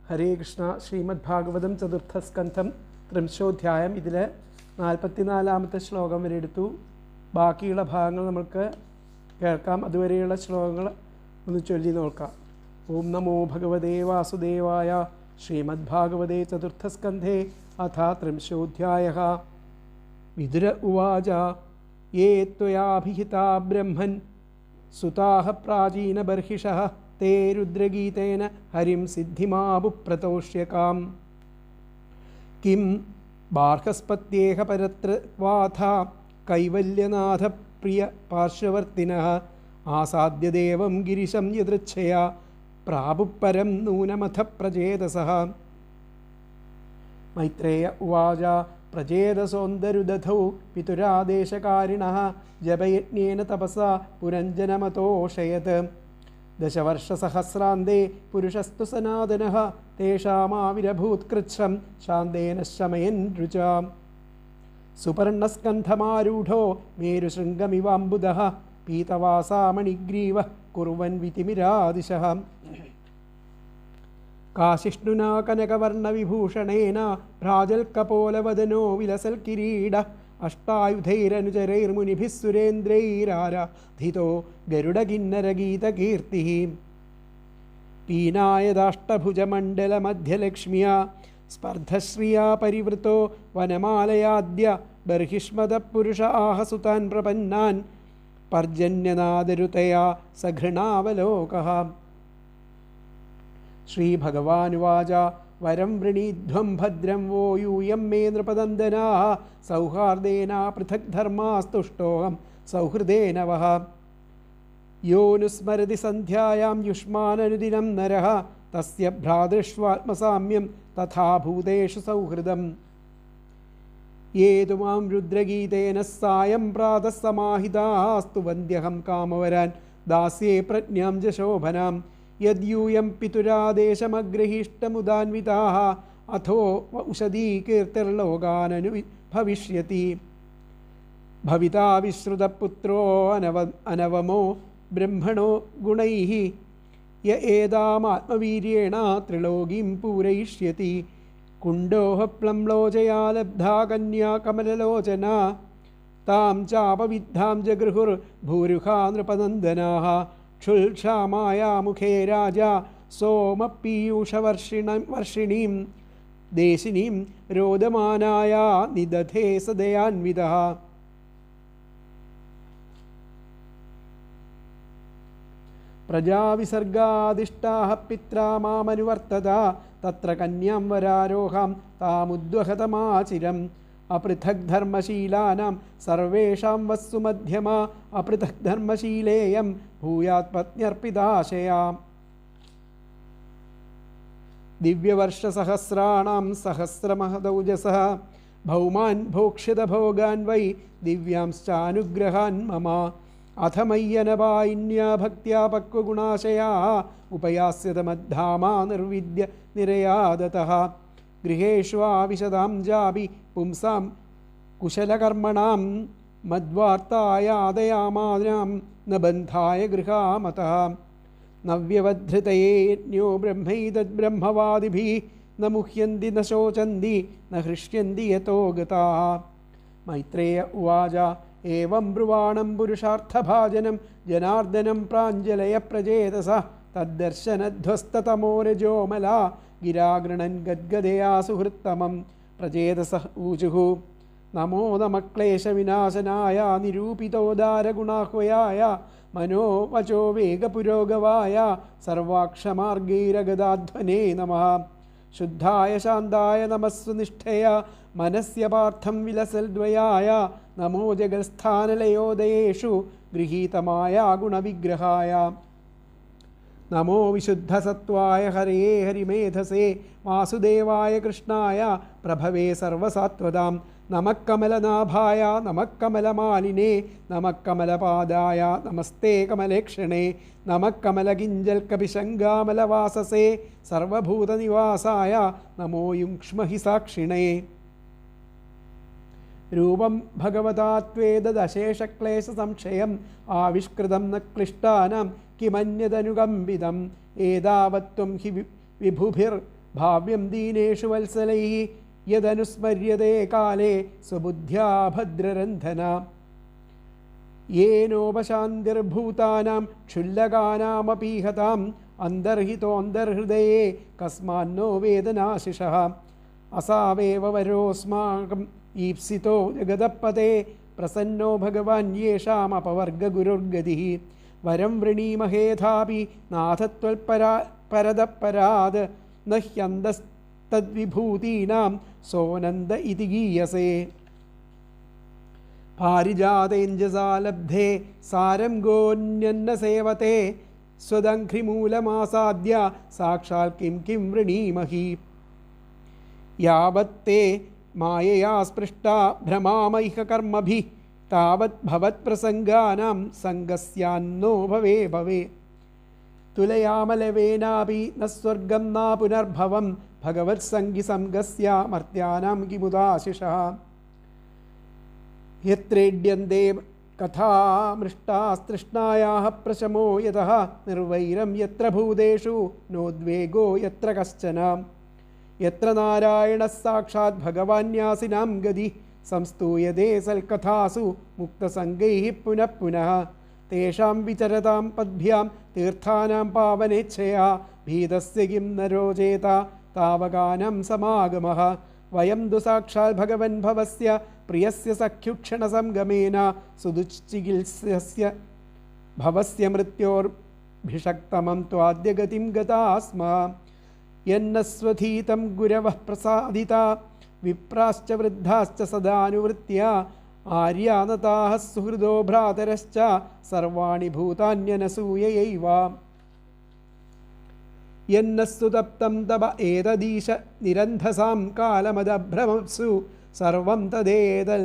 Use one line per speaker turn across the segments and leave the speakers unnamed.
ഹരേ കൃഷ്ണ. ശ്രീമദ് ഭാഗവതം ചതുർത്ഥസ്കന്ധം ത്രിംശോധ്യായം. ഇതിൽ 44-ാമത്തെ ശ്ലോകം വരെ എടുത്തു. ബാക്കിയുള്ള ഭാഗങ്ങൾ നമുക്ക് കേൾക്കാം. അതുവരെയുള്ള ശ്ലോകങ്ങൾ ഒന്ന് ചൊല്ലി നോക്കാം. ഓം നമോ ഭഗവതേ വാസുദേവായ. ശ്രീമദ് ഭാഗവതേ ചതുർത്ഥസ്കന്ധേ അഥ ത്രിംശോധ്യായഃ. വിദുര ഉവാച യേ ത്വയാഭിഹിതാ ബ്രഹ്മൻ സുതാഃ പ്രാചീനബർഹിഷഃ തേ രുദ്രഗീതേന ഹരിം സിദ്ധിമാപുപ്രതോഷ്യകാം. കിം ബാർഹസ്പത്യേഹ പരത്രവാഥ കൈവല്യനാഥപ്രിയ പാർശ്വവർത്തിനഃ ആസാദ്യദേവം ഗിരിശം യദൃച്ഛയാ പ്രാപുപരം നൂനമഥ പ്രചേതസഃ. മൈത്രേയ ഉവാച പ്രചേതസോന്തരുദധൗ പിതുരാദേശകാരിണഃ ജപയജ്ഞേന തപസാ പുരഞ്ജനമതോഷയത്. ദശവർഷസഹസ്രാന്തേ പുരുഷസ്തു സനാതനഃ തേഷാമാവിരഭൂത്കൃച്ഛ്രം ശാന്തേന ശമയൻ രുചാം. സുപർണസ്കന്ധമാരൂഢോ മേരുശൃംഗമിവാംബുദഃ പീതവാസാമണിഗ്രീവഃ കുർവൻ വിതിമിരാദിശഃ. കാശിഷ്ണുനാ കനകവർണവിഭൂഷണേന ഭ്രാജൽകപോലവദനോ വിലസൽകിരീട അഷ്ടായുധൈരനുചരൈർമുനിഭിः സുരേന്ദ്രൈരാരാധിതോ ഗരുഡകിന്നരഗീതകീർത്തിഃ. പീനായദാഷ്ടഭുജമണ്ഡലമധ്യലക്ഷ്മ്യാ സ്പർദ്ധശ്രിയാ പരിവൃതോ വനമാലയാദ്യ ബർഹിഷ്മദപുരുഷ ആഹസുതാൻ പ്രപന്നാൻ പർജന്യനാദരുതയാ സഘൃണാവലോകഃ. ശ്രീഭഗവാനുവാച വരം വൃണീധ്വം ഭദ്രം വോ യൂയം മേ നൃപനന്ദനാഃ സൗഹാർദ്ദേന പൃഥക് ധർമാസ്തുഷ്ടോഹം സൗഹൃദേന വഹ. യോനുസ്മരതി സന്ധ്യായാം യുഷ്മാനനുദിനം നരഃ തസ്യ ഭ്രാതൃഷ്വാത്മസാമ്യം തഥാ ഭൂതേഷു സൗഹൃദം. യേതു മാം രുദ്രഗീതേന സായം പ്രാതഃ സമാഹിതാസ്തു വന്ദ്യഹം കാമവരാൻ ദാസ്യേ പ്രജ്ഞാം ച ശോഭനാം. യദ്യൂയം പിതുരാദേശമഗ്രഹീഷ്ടമുദാന്വിതാഃ അഥോ ഉഷതീകീർത്തിർലോകാനനു ഭവിഷ്യതി. ഭവിതാ വിശ്രുതപുത്രോ അനവമോ ബ്രഹ്മണോ ഗുണൈഃ യ ഏതാമാത്മവീര്യേണ ത്രിലോകീം പൂരയിഷ്യതി. കുണ്ടോഃ പ്ലംലോചയാ ലബ്ധാ കന്യാ കമലലോചനാ താം ചാപവിദ്ധാം ജഗൃഹുർഭൂരുഹാ നൃപനന്ദനാഃ. ക്ഷുൽക്ഷാമായാ മുഖേ രാജാ സോമപീയൂഷവർഷിണീം ദേശിനീം രോദമാനായാ നിദധേ സദയാന്വിതഃ. പ്രജാവിസർഗാദിഷ്ടാഃ പിത്രാ മാമനുവർത്തത തത്ര കന്യാം വരാരോഹാം താമുദ്വഹതമാചിരം. അപൃഥക് ധർമ്മശീലാനാം സർവേഷാം വസ്സു മധ്യമാ അപൃഥക് ധർമ്മശീലേയം ഭൂയാത് പത്ന്യർപ്പിതാശയാം. ദിവ്യവർഷസഹസ്രാണാം സഹസ്രമഹദൗജസഃ ഭൗമാൻ ഭോക്ഷ്യത ഭോഗാൻ വൈ ദിവ്യാംശ്ചാനുഗ്രഹാൻ മമ. അഥ മയ്യനവായിന്യാ ഭക്ത്യാ പക്വഗുണാശയാ ഉപയാസ്യത മദ്ധാമാ നിർവിദ്യ നിരയാദതഃ. ഗൃഹേഷ്വാവിശതാം ജാപി പുംസാം കുശലകർമ്മണാം മദ്വാർത്തായാദയാമാനാം ന ബന്ധായ ഗൃഹാമതഃ. നവ്യവധൃതയേ യജ്ഞോ ബ്രഹ്മൈതദ്ബ്രഹ്മവാദിഭിः ന മുഹ്യന്തി ന ശോചന്തി ന ഹൃഷ്യന്തി യതോ ഗതാഃ. മൈത്രേയ ഉവാച ഏവം ബ്രുവാണം പുരുഷാർത്ഥഭാജനം ജനാർദ്ദനം പ്രാഞ്ജലയ പ്രചേതസഃ. തദ്ദർശനധ്വസ്തതമോരജോമലാ ഗിരാഗൃണൻ ഗദ്ഗദയാ സുഹൃത്തമം. പ്രചേതസഃ ഊചുഃ നമോ നമക്ലേശവിനാശനായ നിരൂപിതോദാരഗുണാഹ്വയായ മനോവചോ വേഗപുരോഗവായ സർവാക്ഷമാർഗൈരഗദാധ്വനേ നമഃ. ശുദ്ധായ ശാന്തായ നമസ്സുനിഷ്ഠയ മനസ്യ പാർത്ഥം വിലസൽദ്വയായ നമോ ജഗത്സ്ഥാനലയോദയേഷു ഗൃഹീതമായ ഗുണവിഗ്രഹായ. നമോ വിശുദ്ധസത്വായ ഹരേ ഹരിമേധസേ വാസുദേവായ കൃഷ്ണായ പ്രഭവേ സർവസാത്വതാം. നമഃ കമലനാഭായ നമഃ കമലമാലിനേ നമഃ കമലപാദായ നമസ്തേ കമലേക്ഷണേ നമഃ കമലകിഞ്ചൽകപിശങ്കാമലവാസസേ സർവഭൂതനിവാസായ നമോ യുക്ഷ്മഹി സാക്ഷിണേ. രൂപം ഭഗവതാത്വേദശേഷക്ലേശസംക്ഷയം ആവിഷ്കൃതം ന ക്ലിഷ്ടാനാം കിമന്യതനുകമ്പിതം. ഏതാവത്വം ഹി വിഭുഭിർ ഭാവ്യം ദീനേഷു വത്സലൈ യദനുസ്മര്യതേ കാലേ സ്വബുദ്ധ്യാ ഭദ്രരന്ധന യേനോപശാന്തിർഭൂതാനാം ക്ഷുല്ലകാനാമപീഹതാം അന്തർഹിതോന്തർഹൃദയേ കസ്മാന്നോ വേദനാശിഷഃ അസാവേവ വരോസ്മാകം ഈപ്സിതോ ജഗതപതേ പ്രസന്നോ ഭഗവാൻ യേഷാമപവർഗഗുരുർഗതിഃ വരം വൃണീമഹേധാപി നാഥത്വൽപരദപരാത് ന ഹ്യന്തസ്തദ്വിഭൂതീനാം സോനന്ദ ഇതി ഗീയസേ പാരിജാതേഞ്ജസാ ലബ്ധേ സാരം ഗോന്യന്ന സേവത്തെ സ്വദംഘ്രിമൂലമാസാദ്യ സാക്ഷാൽ കിം കിം വൃണീമഹി യാവത്തെ മായയാ സ്പൃഷ്ടാ ഭ്രമാമൈഹ കർമ്മഭിഃ താവത് ഭവത്പ്രസംഗാനാം സംഗസ്യാന്നോ ഭവേ ഭവേ തുലയാമലവേനാപി ന സ്വർഗം ന പുനർഭവം ഭഗവത്സംഗി സംഗസ്യ മർത്യാനാം കിമുദാശിഷഃ യത്രേഡ്യന്തേ കഥാമൃഷ്ടാസ്തൃഷ്ണായാഃ പ്രശമോ യതഃ നിർവൈരം യത്ര ഭൂതേഷു നോദ്വേഗോ യത്ര കശ്ചന യത്ര നാരായണഃ സാക്ഷാത് ഭഗവാന്യാസിനാം ഗതി സംസ്തൂയതേ സൽകഥാസു മുക്തസംഗൈഃ പുനഃ പുനഃ തേഷാം വിചരതാം പദ്ഭ്യാം തീർത്ഥാനാം പാവനേച്ഛയാ ഭീതസ്യ കിം നരോചേത താവകാനം സമാഗമഃ വയം തു സാക്ഷാൽ ഭഗവൻ ഭവസ്യ പ്രിയസ്യ സഖ്യുക്ഷണസംഗമേന സുദുശ്ചികിത്സ്യസ്യ ഭവസ്യ മൃത്യോർഭിഷക്തമം ത്വാദ്യഗതിം ഗതാസ്മ യന്നസ്വധീതം ഗുരവഃ പ്രസാദിത വിപ്രാശ്ച വൃദ്ധാശ്ച സദാനുവൃത്യ ആര്യാനതാഃ സുഹൃദോ ഭ്രാതരശ്ച സർവാണി ഭൂതാന്യനസൂയയൈവ യന്നസ്തു തപ്തം തപ ഏതദീശ നിരന്ധസാം കാലമദഭ്രമപ്സു സർവം തദേതൽ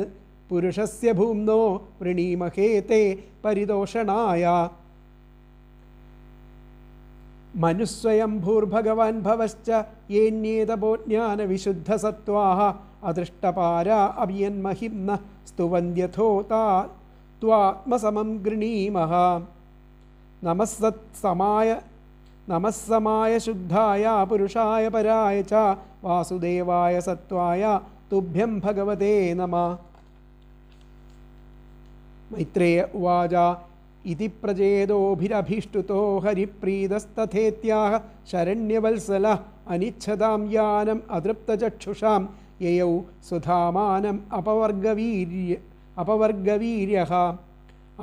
പുരുഷസ്യ ഭൂമ്നോ വൃണീമഹേ തേ പരിതോഷണായ മനുസ്വയം ഭൂർഭഗവാൻ ഭവശ്ച യേന്യേതപോജ്ഞാനവിശുദ്ധസത്വാഃ അദൃഷ്ടപാരാ അഭിയന്മഹിംന സ്തുവന്ത്യഥോ ത്വാത്മസമം ഗൃണീമഃ നമസ്സമായ ശുദ്ധായ പുരുഷായ പരായ ച വാസുദേവായ സത്വായ തുഭ്യം ഭഗവതേ നമഃ. മൈത്രേയ ഉവാച ഇതി പ്രചേതോഭിരഭീഷ്ടുതോ ഹരിപ്രീതസ്തഥേത്യാഹ ശരണ്യവത്സലഃ അനിച്ഛതാം യാനം അതൃപ്തചക്ഷുഷാം യയൗ സുധാമാനം അപവർഗവീര്യഃ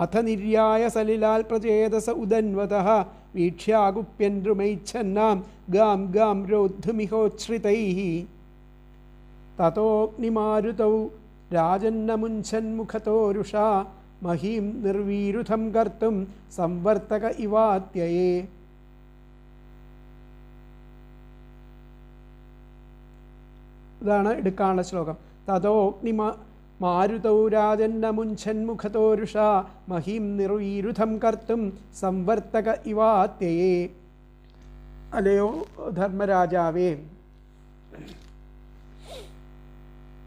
അഥ നിര്യായ സലിലാൽ പ്രചേതസ ഉദന്വതഃ വീക്ഷ്യാഗുപ്യൻദ്രുമൈച്ഛന്നാം ഗാം ഗാം രോദ്ധുമിഹോച്ഛ്രിതൈഃ തതോഗ്നിമാരുതൗ രാജന്നമുഞ്ചന്മുഖതോരുഷാ മഹീം നിർവീരുധം കർത്തും സംവർത്തക ഇവാത്യയേ. ഇതാണ് എടുക്കാനുള്ള ശ്ലോകം. മാരുതൗ രാജന്നമുഞ്ചന്മുഖതോരുഷാ മഹീം നിർവീരുധം കർത്തും സംവർത്തക ഇവാത്യയേ. അലയോ ധർമ്മരാജാവേ,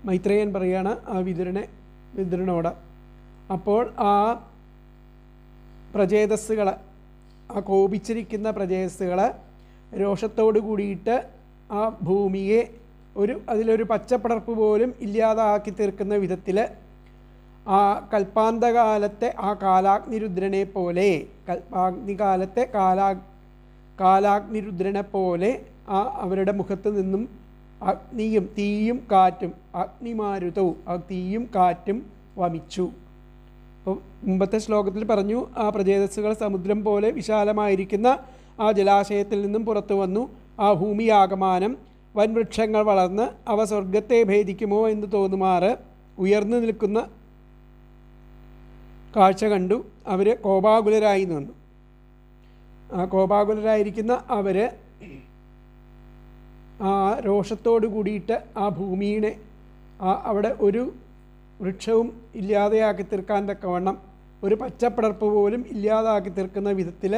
മൈത്രേയൻ പറയാണ് ആ വിതുരനോട്. അപ്പോൾ ആ പ്രചേതസ്സുകൾ, ആ കോപിച്ചിരിക്കുന്ന പ്രചേതസ്സുകൾ രോഷത്തോടു കൂടിയിട്ട് ആ ഭൂമിയെ അതിലൊരു പച്ചപ്പടർപ്പ് പോലും ഇല്ലാതാക്കി തീർക്കുന്ന വിധത്തിൽ ആ കൽപ്പാന്തകാലത്തെ ആ കാലാഗ്നിരുദ്രനെ പോലെ, കൽപ്പാഗ്നികാലത്തെ കാലാഗ്നിരുദ്രനെ പോലെ ആ അവരുടെ മുഖത്ത് നിന്നും അഗ്നിയും തീയും കാറ്റും, അഗ്നിമാരുതവും ആ തീയും കാറ്റും വമിച്ചു. അപ്പോൾ മുമ്പത്തെ ശ്ലോകത്തിൽ പറഞ്ഞു, ആ പ്രചേതസ്സുകൾ സമുദ്രം പോലെ വിശാലമായിരിക്കുന്ന ആ ജലാശയത്തിൽ നിന്നും പുറത്തു വന്നു. ആ ഭൂമിയാകമാനം വൻവൃക്ഷങ്ങൾ വളർന്ന് അവ സ്വർഗത്തെ ഭേദിക്കുമോ എന്ന് തോന്നുമാറ് ഉയർന്നു നിൽക്കുന്ന കാഴ്ച കണ്ടു. അവർ കോപാകുലരായി നിന്നു. ആ കോപാകുലരായിരിക്കുന്ന അവർ ആ രോഷത്തോടു കൂടിയിട്ട് ആ ഭൂമിയെ അവിടെ ഒരു വൃക്ഷവും ഇല്ലാതെയാക്കി തീർക്കാൻ തക്കവണ്ണം, ഒരു പച്ചപ്പടർപ്പ് പോലും ഇല്ലാതാക്കി തീർക്കുന്ന വിധത്തിൽ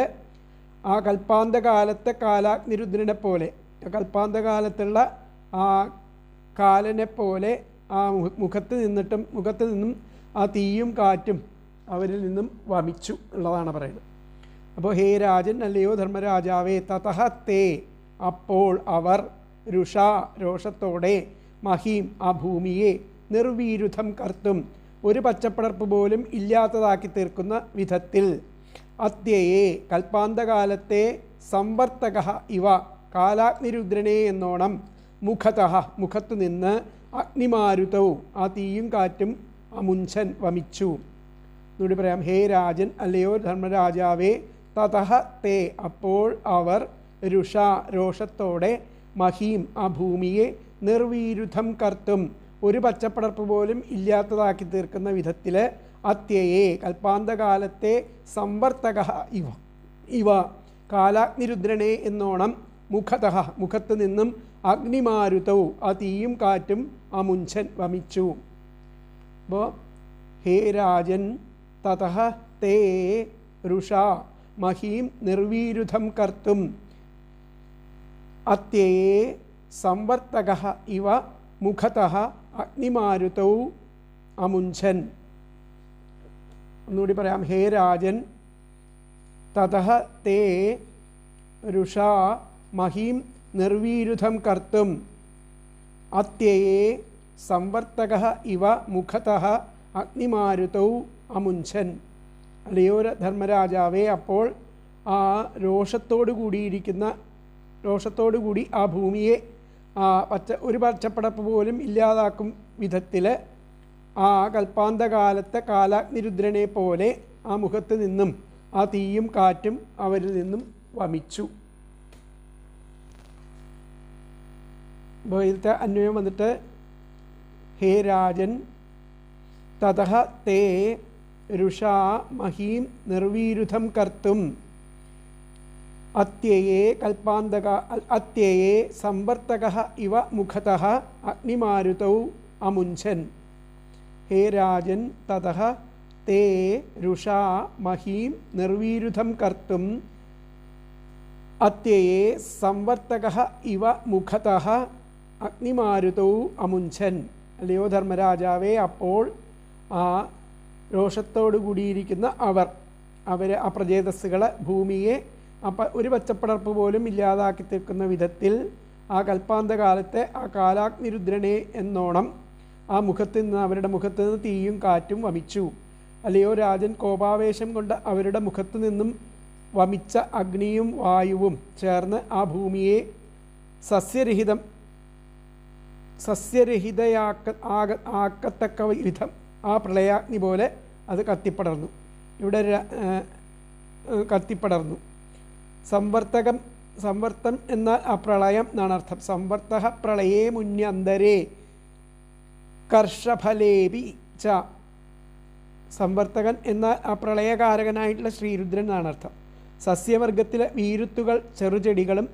ആ കൽപ്പാന്തകാലത്തെ കാലാഗ്നിരുദ്രനെ പോലെ, കൽപ്പാന്തകാലത്തുള്ള ആ കാലനെ പോലെ ആ മുഖത്ത് നിന്നും ആ തീയും കാറ്റും അവരിൽ നിന്നും വമിച്ചു എന്നുള്ളതാണ് പറയുന്നത്. അപ്പോൾ ഹേ രാജൻ, അല്ലയോ ധർമ്മരാജാവേ, തതഃ തേ, അപ്പോൾ അവർ, രുഷാ രോഷത്തോടെ മഹീം ആ ഭൂമിയെ നിർവീരുദ്ധം കർത്തും ഒരു പച്ചപ്പടർപ്പ് പോലും ഇല്ലാത്തതാക്കി തീർക്കുന്ന വിധത്തിൽ അത്യയെ കൽപ്പാന്തകാലത്തെ സംവർത്തക ഇവ കാലാഗ്നിരുദ്രനെ എന്നോണം മുഖതഃ മുഖത്തു നിന്ന് അഗ്നിമാരുതവും ആ തീയും കാറ്റും അമുഞ്ചൻ വമിച്ചു. എന്നോട് പറയാം, ഹേ രാജൻ അല്ലയോ ധർമ്മരാജാവേ, തതഃ തേ അപ്പോൾ അവർ രുഷാ രോഷത്തോടെ മഹീം ആ ഭൂമിയെ നിർവീരുദ്ധം കർത്തും ഒരു പച്ചപ്പടർപ്പ് പോലും ഇല്ലാത്തതാക്കി തീർക്കുന്ന വിധത്തിൽ അത്യയെ കൽപ്പാന്തകാലത്തെ സംവർത്തക ഇവ കാലാഗ്നിരുദ്രനെ എന്നോണം മുഖതഃ മുഖത്ത് നിന്നും അഗ്നിമാരുതവും ആ തീയും കാറ്റും അമുഞ്ചൻ വമിച്ചു. അപ്പോൾ ഹേ രാജൻ തതഃ തേ രുഷാ മഹീം നിർവീരുദ്ധം കർത്തും അത്യയെ സംവർത്തക ഇവ മുഖതഃ അഗ്നിമാരുതവും അമുഞ്ചൻ. ഒന്നുകൂടി പറയാം, ഹേ രാജൻ തതഃ തേ രുഷാ മഹീം നിർവീരുദ്ധം കർത്തും അത്യയെ സംവർത്തക ഇവ മുഖതഃ അഗ്നിമാരുതവും അമുഞ്ചൻ. അല്ലയോ ധർമ്മരാജാവേ, അപ്പോൾ ആ രോഷത്തോടു കൂടി ആ ഭൂമിയെ ഒരു പച്ചപ്പടപ്പ് പോലും ഇല്ലാതാക്കും വിധത്തിൽ ആ കൽപ്പാന്തകാലത്തെ കാലാഗ്നിരുദ്രനെ പോലെ ആ മുഖത്ത് നിന്നും ആ തീയും കാറ്റും അവരിൽ നിന്നും വമിച്ചു. അപ്പോൾ ഇതിലത്തെ അന്വയം വന്നിട്ട് ഹേ രാജൻ തതഃ തേ രുഷാ മഹീം നിർവീരുദ്ധം കർത്തും അത്യയെ അത്യയെ സംവർത്തക ഇവ മുഖതഃ അഗ്നിമാരുതവും അമുഞ്ചൻ. ഹേ രാജൻ തതഃ തേ രുഷാ മഹീം നിർവീരുദ്ധം കർത്തും അത്യയെ സംവർത്തക ഇവ മുഖതഃ അഗ്നിമാരുതവും അമുഞ്ചൻ. അല്ലയോ ധർമ്മരാജാവേ, അപ്പോൾ ആ രോഷത്തോടു കൂടിയിരിക്കുന്ന അവരെ ആ പ്രജേതസ്സുകൾ ഭൂമിയെ ഒരു പച്ചപ്പടർപ്പ് പോലും ഇല്ലാതാക്കി തീർക്കുന്ന വിധത്തിൽ ആ കൽപ്പാന്തകാലത്തെ ആ കാലാഗ്നിരുദ്രനെ എന്നോണം ആ അവരുടെ മുഖത്ത് നിന്ന് തീയും കാറ്റും വമിച്ചു. അല്ലയോ രാജൻ, കോപാവേശം കൊണ്ട് അവരുടെ മുഖത്തു നിന്നും വമിച്ച അഗ്നിയും വായുവും ചേർന്ന് ആ ഭൂമിയെ ആക്കത്തക്ക വിധം ആ പ്രളയാഗ്നി പോലെ അത് കത്തിപ്പടർന്നു. ഇവിടെ കത്തിപ്പടർന്നു. സംവർത്തം എന്നാൽ ആ പ്രളയം എന്നാണ് അർത്ഥം. സംവർത്തഃ പ്രളയേ മുന്യന്തരേ കർഷഫലേപി ച. സംവർത്തകൻ എന്നാൽ ആ പ്രളയകാരകനായിട്ടുള്ള ശ്രീരുദ്രൻ എന്നാണ് അർത്ഥം. സസ്യവർഗത്തിലെ വീരുത്തുകൾ ചെറുചെടികളും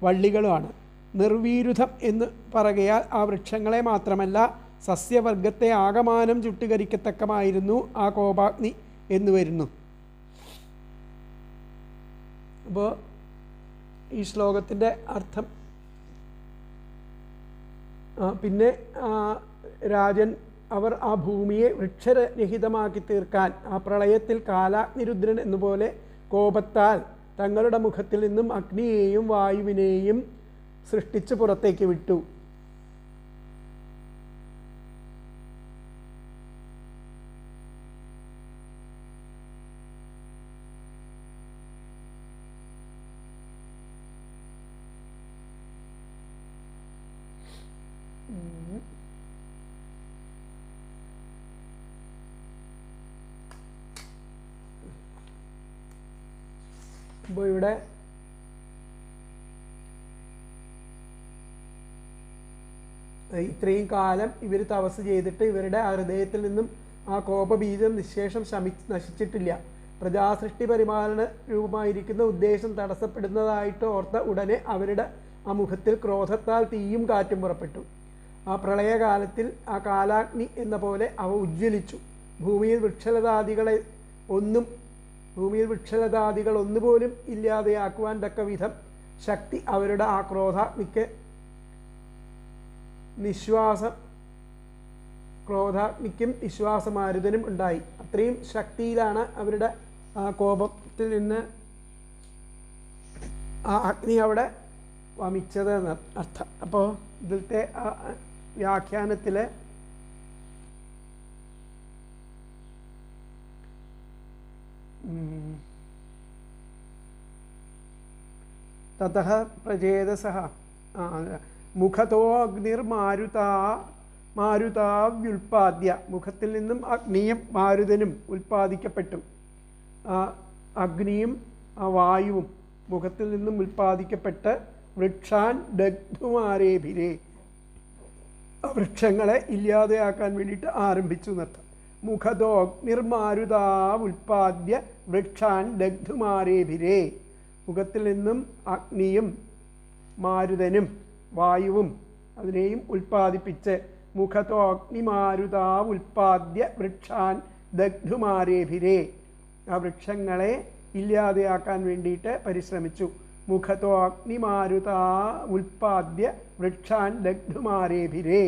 വള്ളികളുമാണ്. നിർവീരുദ്ധം എന്ന് പറയുകയാൽ ആ വൃക്ഷങ്ങളെ മാത്രമല്ല സസ്യവർഗത്തെ ആകമാനം ചുട്ടുകരിക്കത്തക്കമായിരുന്നു ആ കോപാഗ്നി എന്ന് വരുന്നു. അപ്പോൾ ഈ ശ്ലോകത്തിൻ്റെ അർത്ഥം പിന്നെ രാജൻ അവർ ആ ഭൂമിയെ വൃക്ഷരഹിതമാക്കി തീർക്കാൻ ആ പ്രളയത്തിൽ കാലാഗ്നിരുദ്രൻ എന്നുപോലെ കോപത്താൽ തങ്ങളുടെ മുഖത്തിൽ നിന്നും അഗ്നിയെയും വായുവിനെയും സൃഷ്ടിച്ച് പുറത്തേക്ക് വിട്ടു. അപ്പോൾ ഇവിടെ ഇത്രയും കാലം ഇവർ തപസ് ചെയ്തിട്ട് ഇവരുടെ ഹൃദയത്തിൽ നിന്നും ആ കോപബീജം നിശേഷം നശിച്ചിട്ടില്ല. പ്രജാസൃഷ്ടി പരിപാലന രൂപമായിരിക്കുന്ന ഉദ്ദേശം തടസ്സപ്പെടുന്നതായിട്ട് ഓർത്ത ഉടനെ അവരുടെ ആ മുഖത്തിൽ ക്രോധത്താൽ തീയും കാറ്റും പുറപ്പെട്ടു. ആ പ്രളയകാലത്തിൽ ആ കാലാഗ്നി എന്ന പോലെ അവ ഉജ്ജ്വലിച്ചു. ഭൂമിയിൽ വൃക്ഷലതാദികൾ ഒന്നുപോലും ഇല്ലാതെയാക്കുവാൻ തക്ക വിധം ശക്തി അവരുടെ ആ ക്രോധാഗ്നിക്ക് ക്രോധാഗ്നിക്കും നിശ്വാസമാരുതനും ഉണ്ടായി. അത്രയും ശക്തിയിലാണ് അവരുടെ ആ കോപത്തിൽ നിന്ന് ആ അഗ്നി അവിടെ വമിച്ചത് എന്ന് അർത്ഥം. അപ്പോൾ ഇതിലത്തെ വ്യാഖ്യാനത്തിൽ തതഃ പ്രചേതസഃ മുഖതോ മാരുതാവ്യുൽപാദ്യ, മുഖത്തിൽ നിന്നും അഗ്നിയും മാരുതനും ഉൽപ്പാദിക്കപ്പെട്ടു. അഗ്നിയും വായുവും മുഖത്തിൽ നിന്നും ഉൽപ്പാദിക്കപ്പെട്ട് വൃക്ഷാൻ ദഗ്ധുമാരേഭിരേ, വൃക്ഷങ്ങളെ ഇല്ലാതെയാക്കാൻ വേണ്ടിയിട്ട് ആരംഭിച്ചു എന്നർത്ഥം. മുഖതോ അഗ്നിർമാരുതാവുൽപാദ്യ വൃക്ഷാൻ ദഗ്ധുമാരേഭിരേ, മുഖത്തിൽ നിന്നും അഗ്നിയും മാരുതനും വായുവും അതിനെയും ഉൽപ്പാദിപ്പിച്ച് മുഖതോ അഗ്നിമാരുതാവുൽപാദ്യ വൃക്ഷാൻ ദഗ്ധുമാരേഭിരേ, ആ വൃക്ഷങ്ങളെ ഇല്ലാതെയാക്കാൻ വേണ്ടിയിട്ട് പരിശ്രമിച്ചു. മുഖതോ അഗ്നിമാരുതാ ഉൽപാദ്യ വൃക്ഷാൻ ദഗ്ധുമാരേഭിരേ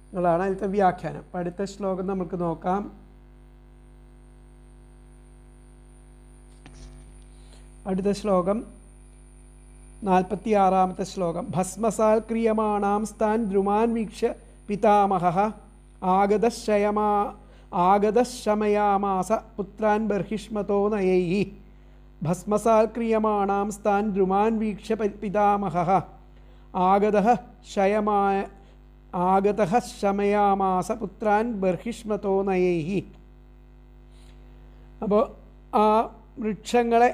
എന്നുള്ളതാണ് അതിലത്തെ വ്യാഖ്യാനം. അപ്പം അടുത്ത ശ്ലോകം നമുക്ക് നോക്കാം. അടുത്ത ശ്ലോകം 46-ാമത്തെ ശ്ലോകം. ഭസ്മസാൽ ക്രിയമാണാം സ്ഥാൻ ദ്രുമാൻ വീക്ഷ്യ പിതാമഹഃ ആഗതശമയാമാസ പുത്രാൻ ബർഹിഷ്മതോ നയൈഃ. ഭസ്മസാൽ ക്രിയമാണാം സ്ഥാൻ ദ്രുമാൻ വീക്ഷ്യ പിതാമഹഃ ആഗതഃ ശമയാമാസ പുത്രാൻ ബർഹിഷ്മതോ നയൈഃ. അപ്പോൾ ആ വൃക്ഷങ്ങളെ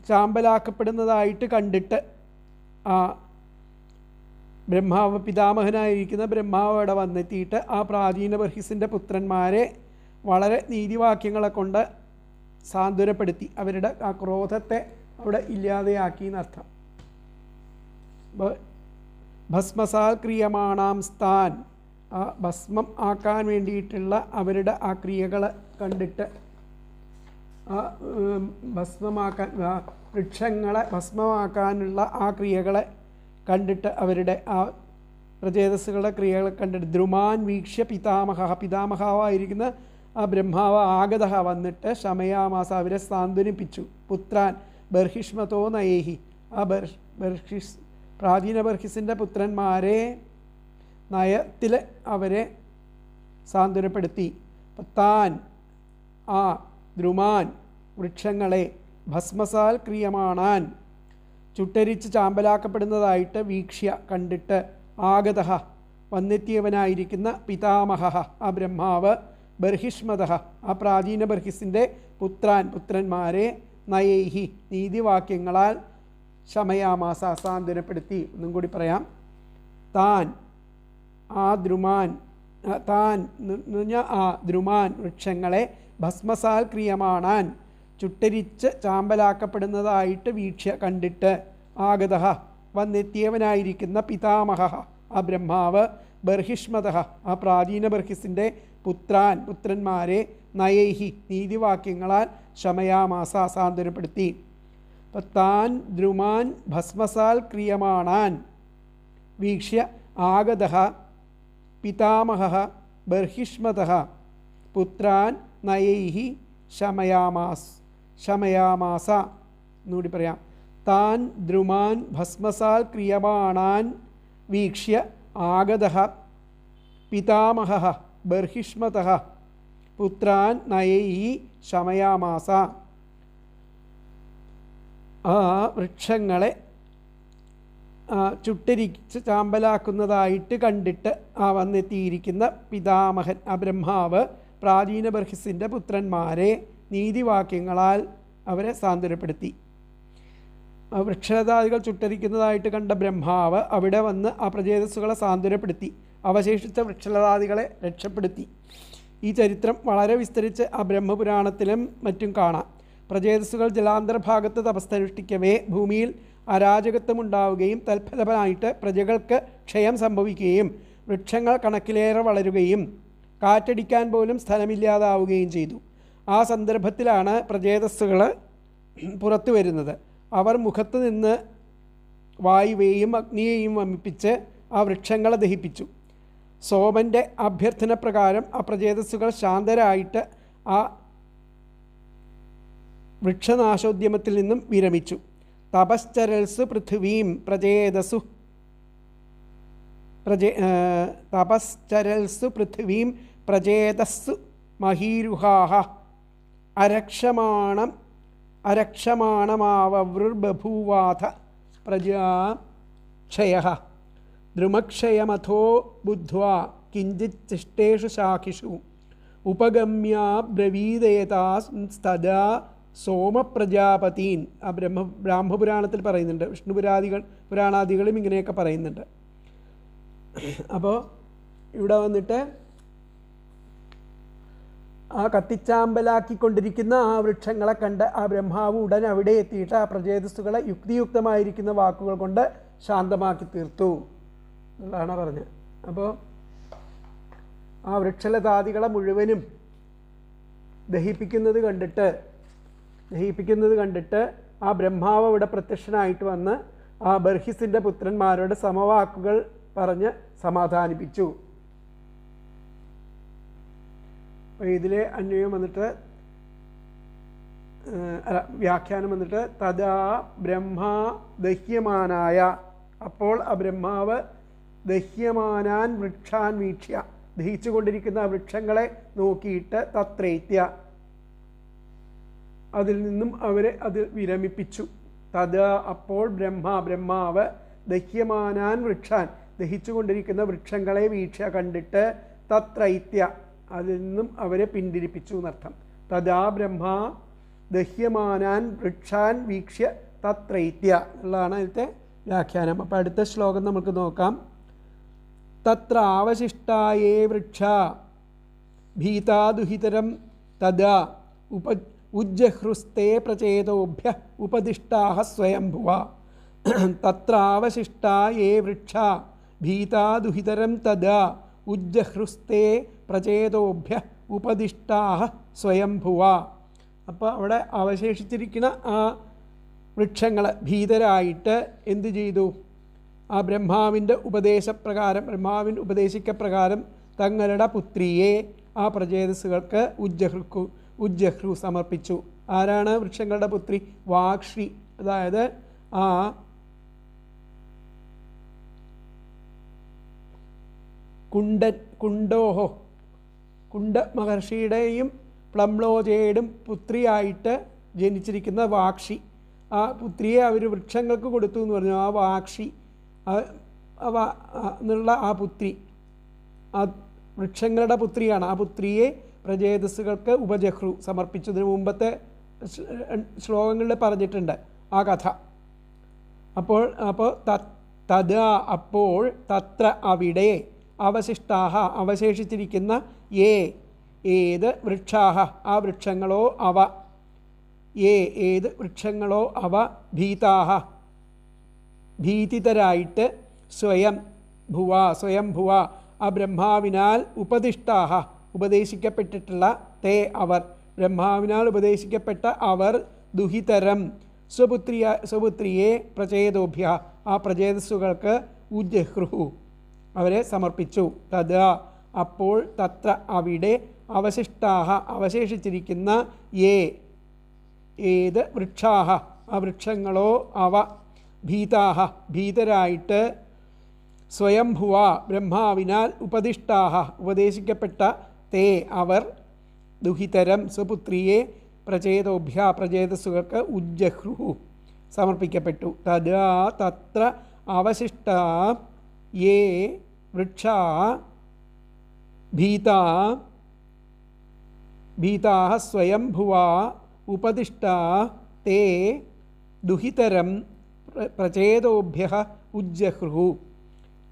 ചാമ്പലാക്കപ്പെടുന്നതായിട്ട് കണ്ടിട്ട് ആ ബ്രഹ്മാവ്, പിതാമഹനായിരിക്കുന്ന ബ്രഹ്മാവ് അവിടെ വന്നെത്തിയിട്ട് ആ പ്രാചീന ബർഹിസിൻ്റെ പുത്രന്മാരെ വളരെ നീതിവാക്യങ്ങളെ കൊണ്ട് സാന്ത്വനപ്പെടുത്തി, അവരുടെ ആ ക്രോധത്തെ അവിടെ ഇല്ലാതെയാക്കി എന്നർത്ഥം. ഭസ്മസാൽ ക്രിയമാണാം സ്ഥാൻ, ആ ഭസ്മം ആക്കാൻ വേണ്ടിയിട്ടുള്ള അവരുടെ ആ ക്രിയകൾ കണ്ടിട്ട്, ആ ഭസ്മമാക്കാൻ, വൃക്ഷങ്ങളെ ഭസ്മമാക്കാനുള്ള ആ ക്രിയകളെ കണ്ടിട്ട്, അവരുടെ ആ പ്രചേതസ്സുകളുടെ ക്രിയകളെ കണ്ടിട്ട് ദ്രുമാൻ വീക്ഷ്യ പിതാമഹാവായിരിക്കുന്ന ആ ബ്രഹ്മാവ് ആഗതഃ വന്നിട്ട് ശമയാമാസ അവരെ സാന്ത്വനിപ്പിച്ചു. പുത്രാൻ ബർഹിഷ്മതോ നയേഹി, ആ പ്രാചീന ബർഹിസിൻ്റെ പുത്രന്മാരെ നയത്തിൽ അവരെ സാന്ത്വനപ്പെടുത്തി. താൻ ആ ദ്രുമാൻ വൃക്ഷങ്ങളെ ഭസ്മസാൽ ക്രിയമാണാൻ ചുട്ടരിച്ച് ചാമ്പലാക്കപ്പെടുന്നതായിട്ട് വീക്ഷ്യ കണ്ടിട്ട് ആഗതഃ വന്നെത്തിയവനായിരിക്കുന്ന പിതാമഹഃ ആ ബ്രഹ്മാവ് ബർഹിഷ്മതഃ ആ പ്രാചീന ബർഹിസിൻ്റെ പുത്രന്മാരെ നയൈഹി നീതിവാക്യങ്ങളാൽ ശമയാമാസ സാന്ത്വനപ്പെടുത്തി. ഒന്നും കൂടി പറയാം. താൻ ആ ദ്രുമാൻ ആ ദ്രുമാൻ വൃക്ഷങ്ങളെ ഭസ്മസാൽ ക്രിയമാണാൻ ചുട്ടരിച്ച് ചാമ്പലാക്കപ്പെടുന്നതായിട്ട് വീക്ഷ്യ കണ്ടിട്ട് ആഗതഃ വന്നെത്തിയവനായിരിക്കുന്ന പിതാമഹഃ ആ ബ്രഹ്മാവ് ബർഹിഷ്മതഃ ആ പ്രാചീന ബർഹിസിൻ്റെ പുത്രന്മാരെ നയൈഹി നീതിവാക്യങ്ങളാൽ ശമയാമാസ സാന്ത്വനപ്പെടുത്തി. അപ്പം താൻ ദ്രുമാൻ ഭസ്മസാൽ ക്രിയമാണാൻ വീക്ഷ്യ ആഗതഃ പിതാമഹഃ ബർഹിഷ്മതഃ പുത്രാൻ നയൈഹി ശമയാമാസ. എന്നുകൂടി പറയാം. താൻ ദ്രുമാൻ ഭസ്മസാൽ ക്രിയമാണാൻ വീക്ഷ്യ ആഗതഃ പിതാമഹഃ ബർഹിഷ്മതഃ പുത്രാൻ നയൈഹി ശമയാമാസ. ആ വൃക്ഷങ്ങളെ ചുട്ടരിച്ച് ചാമ്പലാക്കുന്നതായിട്ട് കണ്ടിട്ട് ആ വന്നെത്തിയിരിക്കുന്ന പിതാമഹൻ ആ ബ്രഹ്മാവ് പ്രാചീന ബർഹിസിൻ്റെ പുത്രന്മാരെ നീതിവാക്യങ്ങളാൽ അവരെ സാന്ത്വനപ്പെടുത്തി. വൃക്ഷലതാദികൾ ചുട്ടരിക്കുന്നതായിട്ട് കണ്ട ബ്രഹ്മാവ് അവിടെ വന്ന് ആ പ്രചേതസ്സുകളെ സാന്ത്വനപ്പെടുത്തി, അവശേഷിച്ച വൃക്ഷലതാദികളെ രക്ഷപ്പെടുത്തി. ഈ ചരിത്രം വളരെ വിസ്തരിച്ച് ആ ബ്രഹ്മപുരാണത്തിലും മറ്റും കാണാം. പ്രചേതസ്സുകൾ ജലാന്തർഭാഗത്ത് തപസ്സനുഷ്ഠിക്കവേ ഭൂമിയിൽ അരാജകത്വമുണ്ടാവുകയും തൽഫലമായിട്ട് പ്രജകൾക്ക് ക്ഷയം സംഭവിക്കുകയും വൃക്ഷങ്ങൾ കണക്കിലേറെ വളരുകയും കാറ്റടിക്കാൻ പോലും സ്ഥലമില്ലാതാവുകയും ചെയ്തു. ആ സന്ദർഭത്തിലാണ് പ്രചേതസ്സുകൾ പുറത്തു വരുന്നത്. അവർ മുഖത്ത് നിന്ന് വായുവേയും അഗ്നിയെയും വമിപ്പിച്ച് ആ വൃക്ഷങ്ങളെ ദഹിപ്പിച്ചു. സോമൻ്റെ അഭ്യർത്ഥന പ്രകാരം ആ പ്രചേതസ്സുകൾ ശാന്തരായിട്ട് ആ വൃക്ഷനാശോദ്യമത്തിൽ നിന്നും വിരമിച്ചു. തപശ്ചരൽസു പൃഥിവീം പ്രചേതസു തപശ്ചരൽസു പൃഥിവീം പ്രചേതസ്സു മഹീരുഹാഹ അരക്ഷമാണമാവവൃർബഭൂവാഥ പ്രജാക്ഷയഃ ദ്രുമക്ഷയമഥോ ബുദ്ധ്വാ കിഞ്ചിത് ചിഷ്ടേഷു ശാഖിഷു ഉപഗമ്യാബ്രവീദേതാസ്തദാ സോമപ്രജാപതീൻ. ആ ബ്രാഹ്മപുരാണത്തിൽ പറയുന്നുണ്ട്. വിഷ്ണു പുരാണാദികളും ഇങ്ങനെയൊക്കെ പറയുന്നുണ്ട്. അപ്പോൾ ഇവിടെ വന്നിട്ട് ആ കത്തിച്ചാമ്പലാക്കിക്കൊണ്ടിരിക്കുന്ന ആ വൃക്ഷങ്ങളെ കണ്ട് ആ ബ്രഹ്മാവ് ഉടൻ അവിടെ എത്തിയിട്ട് ആ പ്രചേതസ്സുകളെ യുക്തിയുക്തമായിരിക്കുന്ന വാക്കുകൾ കൊണ്ട് ശാന്തമാക്കി തീർത്തു എന്നുള്ളതാണ് പറഞ്ഞത്. അപ്പോൾ ആ വൃക്ഷലതാദികളെ മുഴുവനും ദഹിപ്പിക്കുന്നത് കണ്ടിട്ട് ആ ബ്രഹ്മാവ് ഇവിടെ പ്രത്യക്ഷനായിട്ട് വന്ന് ആ ബർഹിസിൻ്റെ പുത്രന്മാരോട് സമവാക്കുകൾ പറഞ്ഞ് സമാധാനിപ്പിച്ചു. അപ്പോൾ ഇതിലെ അന്വയം വന്നിട്ട് വ്യാഖ്യാനം വന്നിട്ട് തഥാ ബ്രഹ്മാ ദഹ്യമാനായ, അപ്പോൾ ആ ബ്രഹ്മാവ് ദഹ്യമാനാൻ വൃക്ഷാൻ വീക്ഷ്യ, ദഹിച്ചു കൊണ്ടിരിക്കുന്ന വൃക്ഷങ്ങളെ നോക്കിയിട്ട് തത്രേത്യ, അതിൽ നിന്നും അവരെ അതിൽ വിരമിപ്പിച്ചു. തഥാ അപ്പോൾ ബ്രഹ്മാവ് ദഹ്യമാനാൻ വൃക്ഷാൻ, ദഹിച്ചു കൊണ്ടിരിക്കുന്ന വൃക്ഷങ്ങളെ വീക്ഷ കണ്ടിട്ട് തത്രൈത്യ, അതിൽ നിന്നും അവരെ പിന്തിരിപ്പിച്ചു എന്നർത്ഥം. തഥാ ബ്രഹ്മാ ദഹ്യമാനാൻ വൃക്ഷാൻ വീക്ഷ്യ തത്രൈത്യ എന്നുള്ളതാണ് അതിലത്തെ വ്യാഖ്യാനം. അപ്പോൾ അടുത്ത ശ്ലോകം നമുക്ക് നോക്കാം. തത്ര അവശിഷ്ടായേ വൃക്ഷ ഭീതാദുഹിതരം തദാ ഉജ്ജഹൃസ്തേ പ്രചേതോഭ്യ ഉപദിഷ്ടാഹ സ്വയംഭുവ. തത്ര അവശിഷ്ടായേ വൃക്ഷ ഭീതാദുഹിതരം തദാ ഉജ്ജഹൃസ്തേ പ്രചേതോഭ്യ ഉപദിഷ്ടാഹ സ്വയംഭുവ. അപ്പോൾ അവിടെ അവശേഷിച്ചിരിക്കുന്ന ആ വൃക്ഷങ്ങൾ ഭീതരായിട്ട് എന്തു ചെയ്തു? ആ ബ്രഹ്മാവിൻ്റെ ബ്രഹ്മാവിൻ ഉപദേശിക്കപ്രകാരം തങ്ങളുടെ പുത്രിയെ ആ പ്രചേതസ്സുകൾക്ക് ഉജ്ജഹ്രു സമർപ്പിച്ചു. ആരാണ് വൃക്ഷങ്ങളുടെ പുത്രി? വാക്ഷി. അതായത് ആ കുണ്ട മഹർഷിയുടെയും പ്ലംലോചയുടെയും പുത്രിയായിട്ട് ജനിച്ചിരിക്കുന്ന വാക്ഷി. ആ പുത്രിയെ അവർ വൃക്ഷങ്ങൾക്ക് കൊടുത്തു എന്ന് പറഞ്ഞു. ആ വാക്ഷി എന്നുള്ള ആ പുത്രി ആ വൃക്ഷങ്ങളുടെ പുത്രിയാണ്. ആ പുത്രിയെ പ്രചേതസ്സുകൾക്ക് ഉപജഹ്രു സമർപ്പിച്ചതിന് മുമ്പത്തെ ശ്ലോകങ്ങളിൽ പറഞ്ഞിട്ടുണ്ട് ആ കഥ. അപ്പോൾ അപ്പോൾ തത്ര അവിടെ അവശിഷ്ടാഹ അവശേഷിച്ചിരിക്കുന്ന ഏത് വൃക്ഷാഹ ആ വൃക്ഷങ്ങളോ അവ ഏത് വൃക്ഷങ്ങളോ അവ ഭീതാഹ ഭീതിതരായിട്ട് സ്വയംഭുവ ആ ബ്രഹ്മാവിനാൽ ഉപദിഷ്ടാഹ ഉപദേശിക്കപ്പെട്ടിട്ടുള്ള അവർ ബ്രഹ്മാവിനാൽ ഉപദേശിക്കപ്പെട്ട അവർ ദുഹിതരം സ്വപുത്രിയെ പ്രചേതോഭ്യ ആ പ്രചേതസ്സുകൾക്ക് ഉജ്ജഹ്രുഹു അവരെ സമർപ്പിച്ചു. തഥാ അപ്പോൾ തത്ര അവിടെ അവശിഷ്ടാഹ അവശേഷിച്ചിരിക്കുന്ന ഏത് വൃക്ഷാഹ ആ വൃക്ഷങ്ങളോ അവ ഭീതാഹ ഭീതരായിട്ട് സ്വയംഭുവ ബ്രഹ്മാവിനാൽ ഉപദിഷ്ടാഹ ഉപദേശിക്കപ്പെട്ട അവർ ദുഹിതരം സ്വപുത്രിയെ പ്രചേതോഭ്യ പ്രചേതസ്സുകൾക്ക് ഉജ്ജഹ്രുഹു സമർപ്പിക്കപ്പെട്ടു. തഥാ തത്ര അവശിഷ്ട വൃക്ഷാ ഭീതാഹ സ്വയംഭുവ ഉപദിഷ്ടാ തേ ദുഹിതരം പ്രചേതോഭ്യ ഉജ്ജഹ്രുഹു.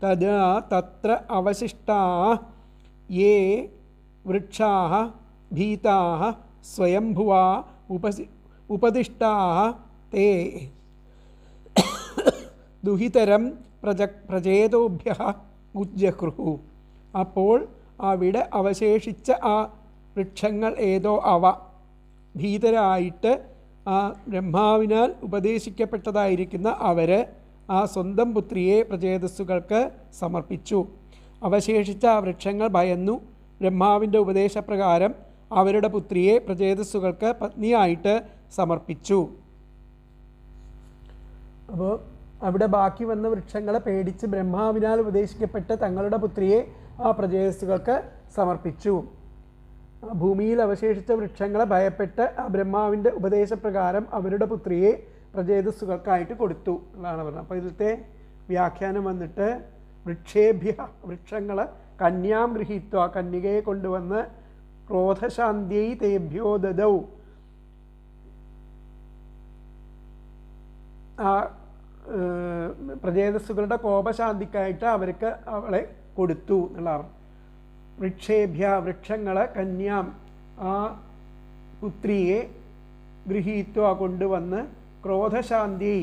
തഥാ തത്ര അവശിഷ്ടാ വൃക്ഷാ ഭീതാഹ സ്വയംഭുവ ഉപദിഷ്ടാഹ തേ ദുഹിതരം പ്രചേതോഭ്യ ഉജ്ജഹ്രുഹു. അപ്പോൾ അവിടെ അവശേഷിച്ച ആ വൃക്ഷങ്ങൾ ഏതോ അവ ഭീതരായിട്ട് ആ ബ്രഹ്മാവിനാൽ ഉപദേശിക്കപ്പെട്ടതായിരിക്കുന്ന അവർ ആ സ്വന്തം പുത്രിയെ പ്രചേതസ്സുകൾക്ക് സമർപ്പിച്ചു. അവശേഷിച്ച ആ വൃക്ഷങ്ങൾ ഭയന്നു ബ്രഹ്മാവിൻ്റെ ഉപദേശപ്രകാരം അവരുടെ പുത്രിയെ പ്രചേതസ്സുകൾക്ക് പത്നിയായിട്ട് സമർപ്പിച്ചു. അപ്പോൾ അവിടെ ബാക്കി വന്ന വൃക്ഷങ്ങളെ പേടിച്ച് ബ്രഹ്മാവിനാൽ ഉപദേശിക്കപ്പെട്ട തങ്ങളുടെ പുത്രിയെ ആ പ്രജേതസ്സുകൾക്ക് സമർപ്പിച്ചു. ഭൂമിയിൽ അവശേഷിച്ച വൃക്ഷങ്ങളെ ഭയപ്പെട്ട് ആ ബ്രഹ്മാവിൻ്റെ ഉപദേശപ്രകാരം അവരുടെ പുത്രിയെ പ്രജേതസ്സുകൾക്കായിട്ട് കൊടുത്തു എന്നാണ് പറഞ്ഞത്. അപ്പോൾ ഇതിലത്തെ വ്യാഖ്യാനം വന്നിട്ട് വൃക്ഷേഭ്യ വൃക്ഷങ്ങൾ കന്യാം ഗൃഹീത്വ കന്യകയെ കൊണ്ടുവന്ന് ക്രോധശാന്തിயை തേഭ്യോ ദദൗ ആ പ്രജേതസ്സുകളുടെ കോപശാന്തിക്കായിട്ട് അവർക്ക് അവളെ കൊടുത്തു എന്നുള്ളതാണ്. വൃക്ഷേഭ്യ വൃക്ഷങ്ങൾ കന്യാം ആ പുത്രിയെ ഗൃഹീത്വ കൊണ്ടുവന്ന് ക്രോധശാന്തി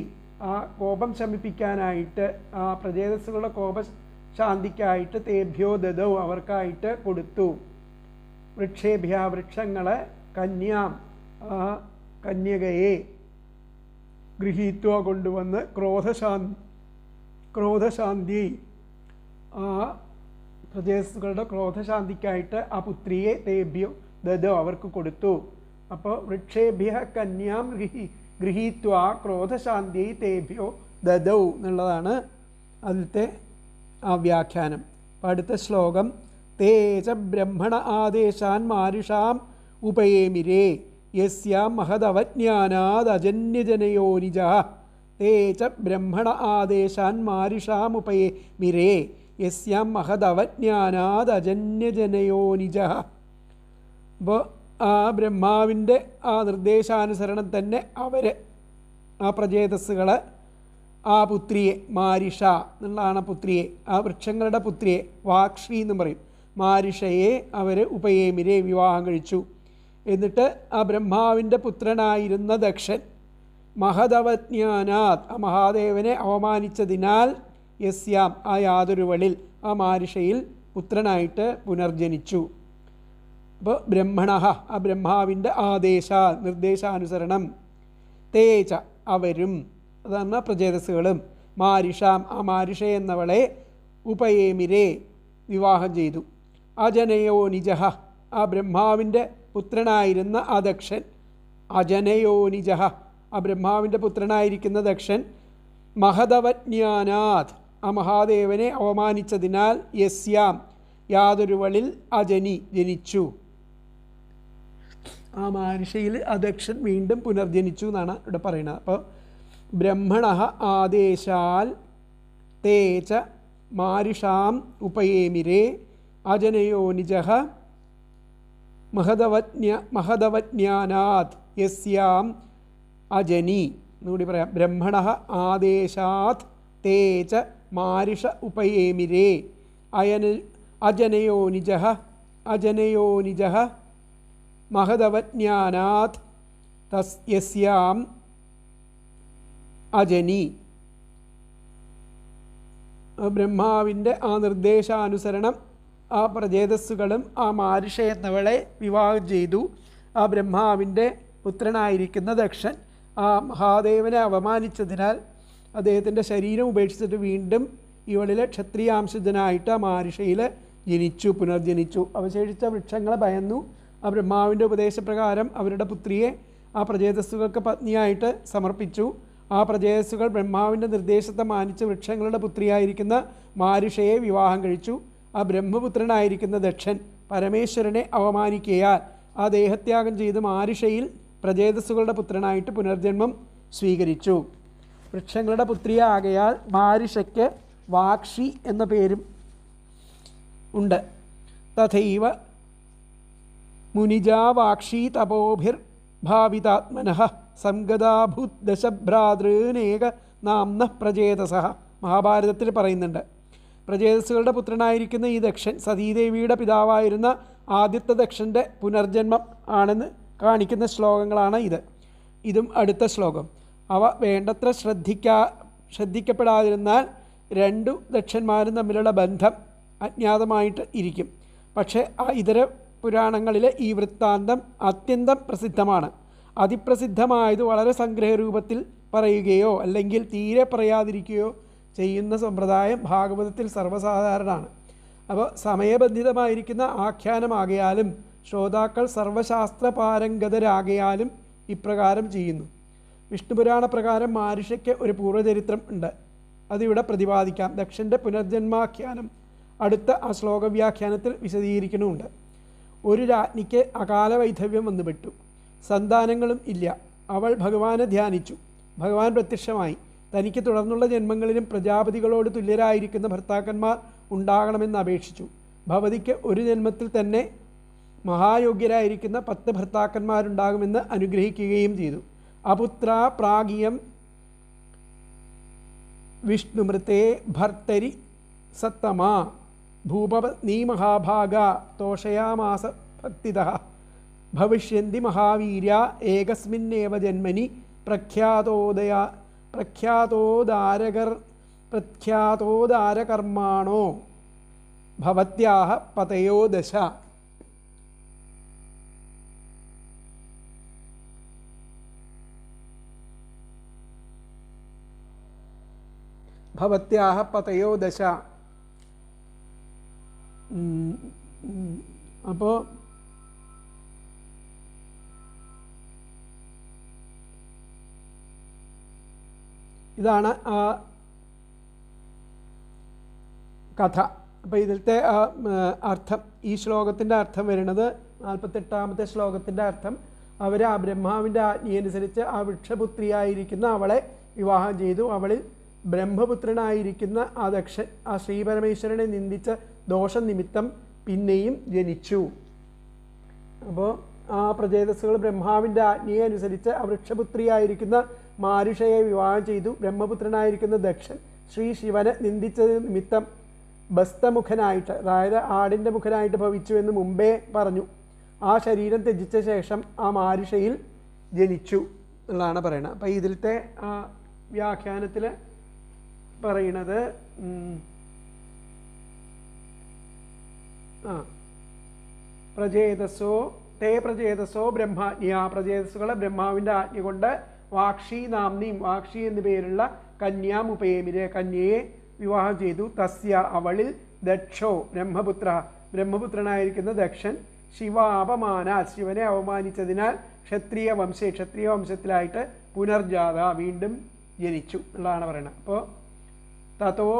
ആ കോപം ശമിപ്പിക്കാനായിട്ട് ആ പ്രജേതസ്സുകളുടെ കോപശാന്തിക്കായിട്ട് തേഭ്യോ ദദൗ അവർക്കായിട്ട് കൊടുത്തു. വൃക്ഷേഭ്യ വൃക്ഷങ്ങൾ കന്യാം ആ കന്യകയെ ഗൃഹീത്വ കൊണ്ടുവന്ന് ക്രോധശാന്തി ആ പ്രജേതസ്സുകളുടെ ക്രോധശാന്തിക്കായിട്ട് ആ പുത്രിയെ തേഭ്യോ ദദൗ അവർക്ക് കൊടുത്തു. അപ്പോൾ വൃക്ഷേഭ്യ കന്യാം ഗൃഹീത്വ ക്രോധശാന്തി തേഭ്യോ ദദൗ എന്നുള്ളതാണ് അതിലത്തെ ആ വ്യാഖ്യാനം. അപ്പോൾ അടുത്ത ശ്ലോകം തേജ ബ്രഹ്മണ ആദേശാൻ മാരുഷാം ഉപയേമിരേ യസ്യാം മഹദവജ്ഞാനാദ് അജന്യജനയോനിജ തേജ ബ്രഹ്മണ ആദേശാൻ മാരുഷാം ഉപയേമിരേ യസ്യാം മഹദവജ്ഞാനാദ് അജന്യജനയോനിജ. അപ്പോൾ ആ ബ്രഹ്മാവിൻ്റെ ആ നിർദ്ദേശാനുസരണം തന്നെ അവർ ആ പ്രജേതസ്സുകൾ ആ പുത്രിയെ മാരിഷ എന്നുള്ളതാണ് പുത്രിയെ ആ വൃക്ഷങ്ങളുടെ പുത്രിയെ വാക്ഷി എന്നും പറയും മാരിഷയെ അവർ ഉപയേമിരെ വിവാഹം കഴിച്ചു. എന്നിട്ട് ആ ബ്രഹ്മാവിൻ്റെ പുത്രനായിരുന്ന ദക്ഷൻ മഹദവജ്ഞാനാത് ആ മഹാദേവനെ അവമാനിച്ചതിനാൽ യസ്യാം ആ യാതൊരുവളിൽ ആ മാരിഷയിൽ പുത്രനായിട്ട് പുനർജനിച്ചു. അപ്പോൾ ബ്രഹ്മണ ആ ബ്രഹ്മാവിൻ്റെ ആദേശ നിർദ്ദേശാനുസരണം തേജ അവരും അതാണ് പ്രജേതസ്സുകളും മാരിഷാം ആ മാരിഷ എന്നവളെ ഉപയേമിരെ വിവാഹം ചെയ്തു. അജനയോ നിജഹ ആ ബ്രഹ്മാവിൻ്റെ പുത്രനായിരുന്ന ആ ദക്ഷൻ അജനയോ നിജഹ ആ ബ്രഹ്മാവിൻ്റെ പുത്രനായിരിക്കുന്ന ദക്ഷൻ മഹദവജ്ഞാനാത് ആ മഹാദേവനെ അവമാനിച്ചതിനാൽ യസ്യാം യാതൊരുവളിൽ അജനി ജനിച്ചു. ആ മാരിഷയിൽ ആ ദക്ഷൻ വീണ്ടും പുനർജനിച്ചു എന്നാണ് ഇവിടെ പറയുന്നത്. അപ്പോൾ ബ്രഹ്മണ ആദേശാൽ തേജ മാരിഷാം ഉപയേമിരേ അജനയോ നിജഃ മഹദവജ്ഞാനാത് യസ്യാം അജനി എന്നുകൂടി പറയാം. ബ്രഹ്മണ ആദേശാത് തേജ മാരിഷ ഉപയേമിരേ അജനയോ നിജഃ മഹദവജ്ഞാനാത് യസ്യാം അജനി. ബ്രഹ്മാവിൻ്റെ ആ നിർദ്ദേശാനുസരണം ആ പ്രജേതസ്സുകളും ആ മാരിഷ എന്നവളെ വിവാഹം ചെയ്തു. ആ ബ്രഹ്മാവിൻ്റെ പുത്രനായിരിക്കുന്ന ദക്ഷൻ ആ മഹാദേവനെ അവമാനിച്ചതിനാൽ അദ്ദേഹത്തിൻ്റെ ശരീരം ഉപേക്ഷിച്ചിട്ട് വീണ്ടും ഇവളിലെ ക്ഷത്രിയാംശജനായിട്ട് ആ മാരിഷയിൽ പുനർജനിച്ചു. അവശേഷിച്ച വൃക്ഷങ്ങളെ ഭയന്നു ആ ബ്രഹ്മാവിൻ്റെ ഉപദേശപ്രകാരം അവരുടെ പുത്രിയെ ആ പ്രജേതസ്സുകൾക്ക് പത്നിയായിട്ട് സമർപ്പിച്ചു. ആ പ്രജേതസ്സുകൾ ബ്രഹ്മാവിൻ്റെ നിർദ്ദേശത്തെ മാനിച്ച് വൃക്ഷങ്ങളുടെ പുത്രിയായിരിക്കുന്ന മാരിഷയെ വിവാഹം കഴിച്ചു. ആ ബ്രഹ്മപുത്രനായിരിക്കുന്ന ദക്ഷൻ പരമേശ്വരനെ അവമാനിക്കയാൽ ആ ദേഹത്യാഗം ചെയ്ത് മാരിഷയിൽ പ്രജേതസ്സുകളുടെ പുത്രനായിട്ട് പുനർജന്മം സ്വീകരിച്ചു. വൃക്ഷങ്ങളുടെ പുത്രിയാകയാൽ മാരിഷയ്ക്ക് വാക്ഷി എന്ന പേരും ഉണ്ട്. തഥൈവ മുനിജാ വാക്ഷി തപോഭിർ ഭാവിതാത്മനഃ സംഗതാഭൂത് ദശഭ്രാതൃനേക നാംന പ്രജേതസ. മഹാഭാരതത്തിൽ പറയുന്നുണ്ട്. പ്രജേതസ്സുകളുടെ പുത്രനായിരിക്കുന്ന ഈ ദക്ഷൻ സതീദേവിയുടെ പിതാവായിരുന്ന ആദ്യത്തെ ദക്ഷൻ്റെ പുനർജന്മം ആണെന്ന് കാണിക്കുന്ന ശ്ലോകങ്ങളാണ് ഇതും അടുത്ത ശ്ലോകം. അവ വേണ്ടത്ര ശ്രദ്ധിക്കപ്പെടാതിരുന്നാൽ രണ്ടു ദക്ഷന്മാരും തമ്മിലുള്ള ബന്ധം അജ്ഞാതമായിട്ട് ഇരിക്കും. പക്ഷേ ആ ഇതര പുരാണങ്ങളിലെ ഈ വൃത്താന്തം അത്യന്തം പ്രസിദ്ധമാണ്. അതിപ്രസിദ്ധമായത് വളരെ സംഗ്രഹരൂപത്തിൽ പറയുകയോ അല്ലെങ്കിൽ തീരെ പറയാതിരിക്കുകയോ ചെയ്യുന്ന സമ്പ്രദായം ഭാഗവതത്തിൽ സർവ്വസാധാരണമാണ്. അപ്പോൾ സമയബന്ധിതമായിരിക്കുന്ന ആഖ്യാനമാകയാലും ശ്രോതാക്കൾ സർവശാസ്ത്ര പാരംഗതരാകയാലും ഇപ്രകാരം ചെയ്യുന്നു. വിഷ്ണുപുരാണ പ്രകാരം മാരിഷയ്ക്ക് ഒരു പൂർവ്വചരിത്രം ഉണ്ട്. അതിവിടെ പ്രതിപാദിക്കാം. ദക്ഷൻ്റെ പുനർജന്മാഖ്യാനം അടുത്ത ആ ശ്ലോകവ്യാഖ്യാനത്തിൽ വിശദീകരിക്കുന്നുമുണ്ട്. ഒരു രാജ്ഞിക്ക് അകാല വൈധവ്യം വന്നുപെട്ടു. സന്താനങ്ങളും ഇല്ല. അവൾ ഭഗവാനെ ധ്യാനിച്ചു. ഭഗവാൻ പ്രത്യക്ഷമായി തനിക്ക് തുടർന്നുള്ള ജന്മങ്ങളിലും പ്രജാപതികളോട് തുല്യരായിരിക്കുന്ന ഭർത്താക്കന്മാർ ഉണ്ടാകണമെന്ന് അപേക്ഷിച്ചു. ഭവതിക്ക് ഒരു ജന്മത്തിൽ തന്നെ മഹായോഗ്യരായിരിക്കുന്ന 10 ഭർത്താക്കന്മാരുണ്ടാകുമെന്ന് അനുഗ്രഹിക്കുകയും ചെയ്തു. അപുത്ര പ്രാഗിയം വിഷ്ണുമൃതേ ഭർത്തരി സത്തമാ ഭൂപപത്നീ മഹാഭാഗ തോഷയാമാസ ഭക്തിതഃ ഭവിഷ്യന്തി മഹാവീര്യ ഏകസ്മിന്നേവ ജന്മനി പ്രഖ്യാതോദാരകർമാണോ ഭവത്യാഹ പതയോ ദശ. ഭവത്യാഹ പതയോ ദശ. അപ്പോൾ ഇതാണ് ആ കഥ. അപ്പോൾ ഇതിലത്തെ അർത്ഥം, ഈ ശ്ലോകത്തിൻ്റെ അർത്ഥം വരുന്നത് 48ാമത്തെ ശ്ലോകത്തിൻ്റെ അർത്ഥം, അവർ ആ ബ്രഹ്മാവിൻ്റെ ആജ്ഞയനുസരിച്ച് ആ വൃക്ഷപുത്രിയായിരിക്കുന്ന അവളെ വിവാഹം ചെയ്തു. അവളിൽ ബ്രഹ്മപുത്രനായിരിക്കുന്ന ആ ദക്ഷൻ ആ ശ്രീപരമേശ്വരനെ നിന്ദിച്ച ദോഷം നിമിത്തം പിന്നെയും ജനിച്ചു. അപ്പോൾ ആ പ്രജേതസ്സുകൾ ബ്രഹ്മാവിൻ്റെ ആജ്ഞയെ അനുസരിച്ച് ആ വൃക്ഷപുത്രിയായിരിക്കുന്ന മാരിഷയെ വിവാഹം ചെയ്തു. ബ്രഹ്മപുത്രനായിരിക്കുന്ന ദക്ഷൻ ശ്രീ ശിവനെ നിന്ദിച്ചത് നിമിത്തം ബസ്തമുഖനായിട്ട്, അതായത് ആടിൻ്റെ മുഖനായിട്ട് ഭവിച്ചു എന്ന് മുമ്പേ പറഞ്ഞു. ആ ശരീരം ത്യജിച്ച ശേഷം ആ മാരിഷയിൽ ജനിച്ചു എന്നുള്ളതാണ് പറയുന്നത്. അപ്പോൾ ഇതിലത്തെ ആ വ്യാഖ്യാനത്തിൽ പറയുന്നത് പ്രജേതസോ ബ്രഹ്മാജ്ഞ, പ്രജേതസ്സുകളെ ബ്രഹ്മാവിൻ്റെ ആജ്ഞ കൊണ്ട് വാക്ഷി നാംനീം, വാക്ഷി എന്നു പേരുള്ള കന്യാമുപേമിരെ, കന്യയെ വിവാഹം ചെയ്തു. തസ്യ അവളിൽ ദക്ഷോ ബ്രഹ്മപുത്ര, ബ്രഹ്മപുത്രനായിരിക്കുന്ന ദക്ഷൻ ശിവാപമാന, ശിവനെ അവമാനിച്ചതിനാൽ ക്ഷത്രിയ വംശത്തിലായിട്ട് പുനർജാത, വീണ്ടും ജനിച്ചു എന്നുള്ളതാണ് പറയുന്നത്. അപ്പോൾ തതോ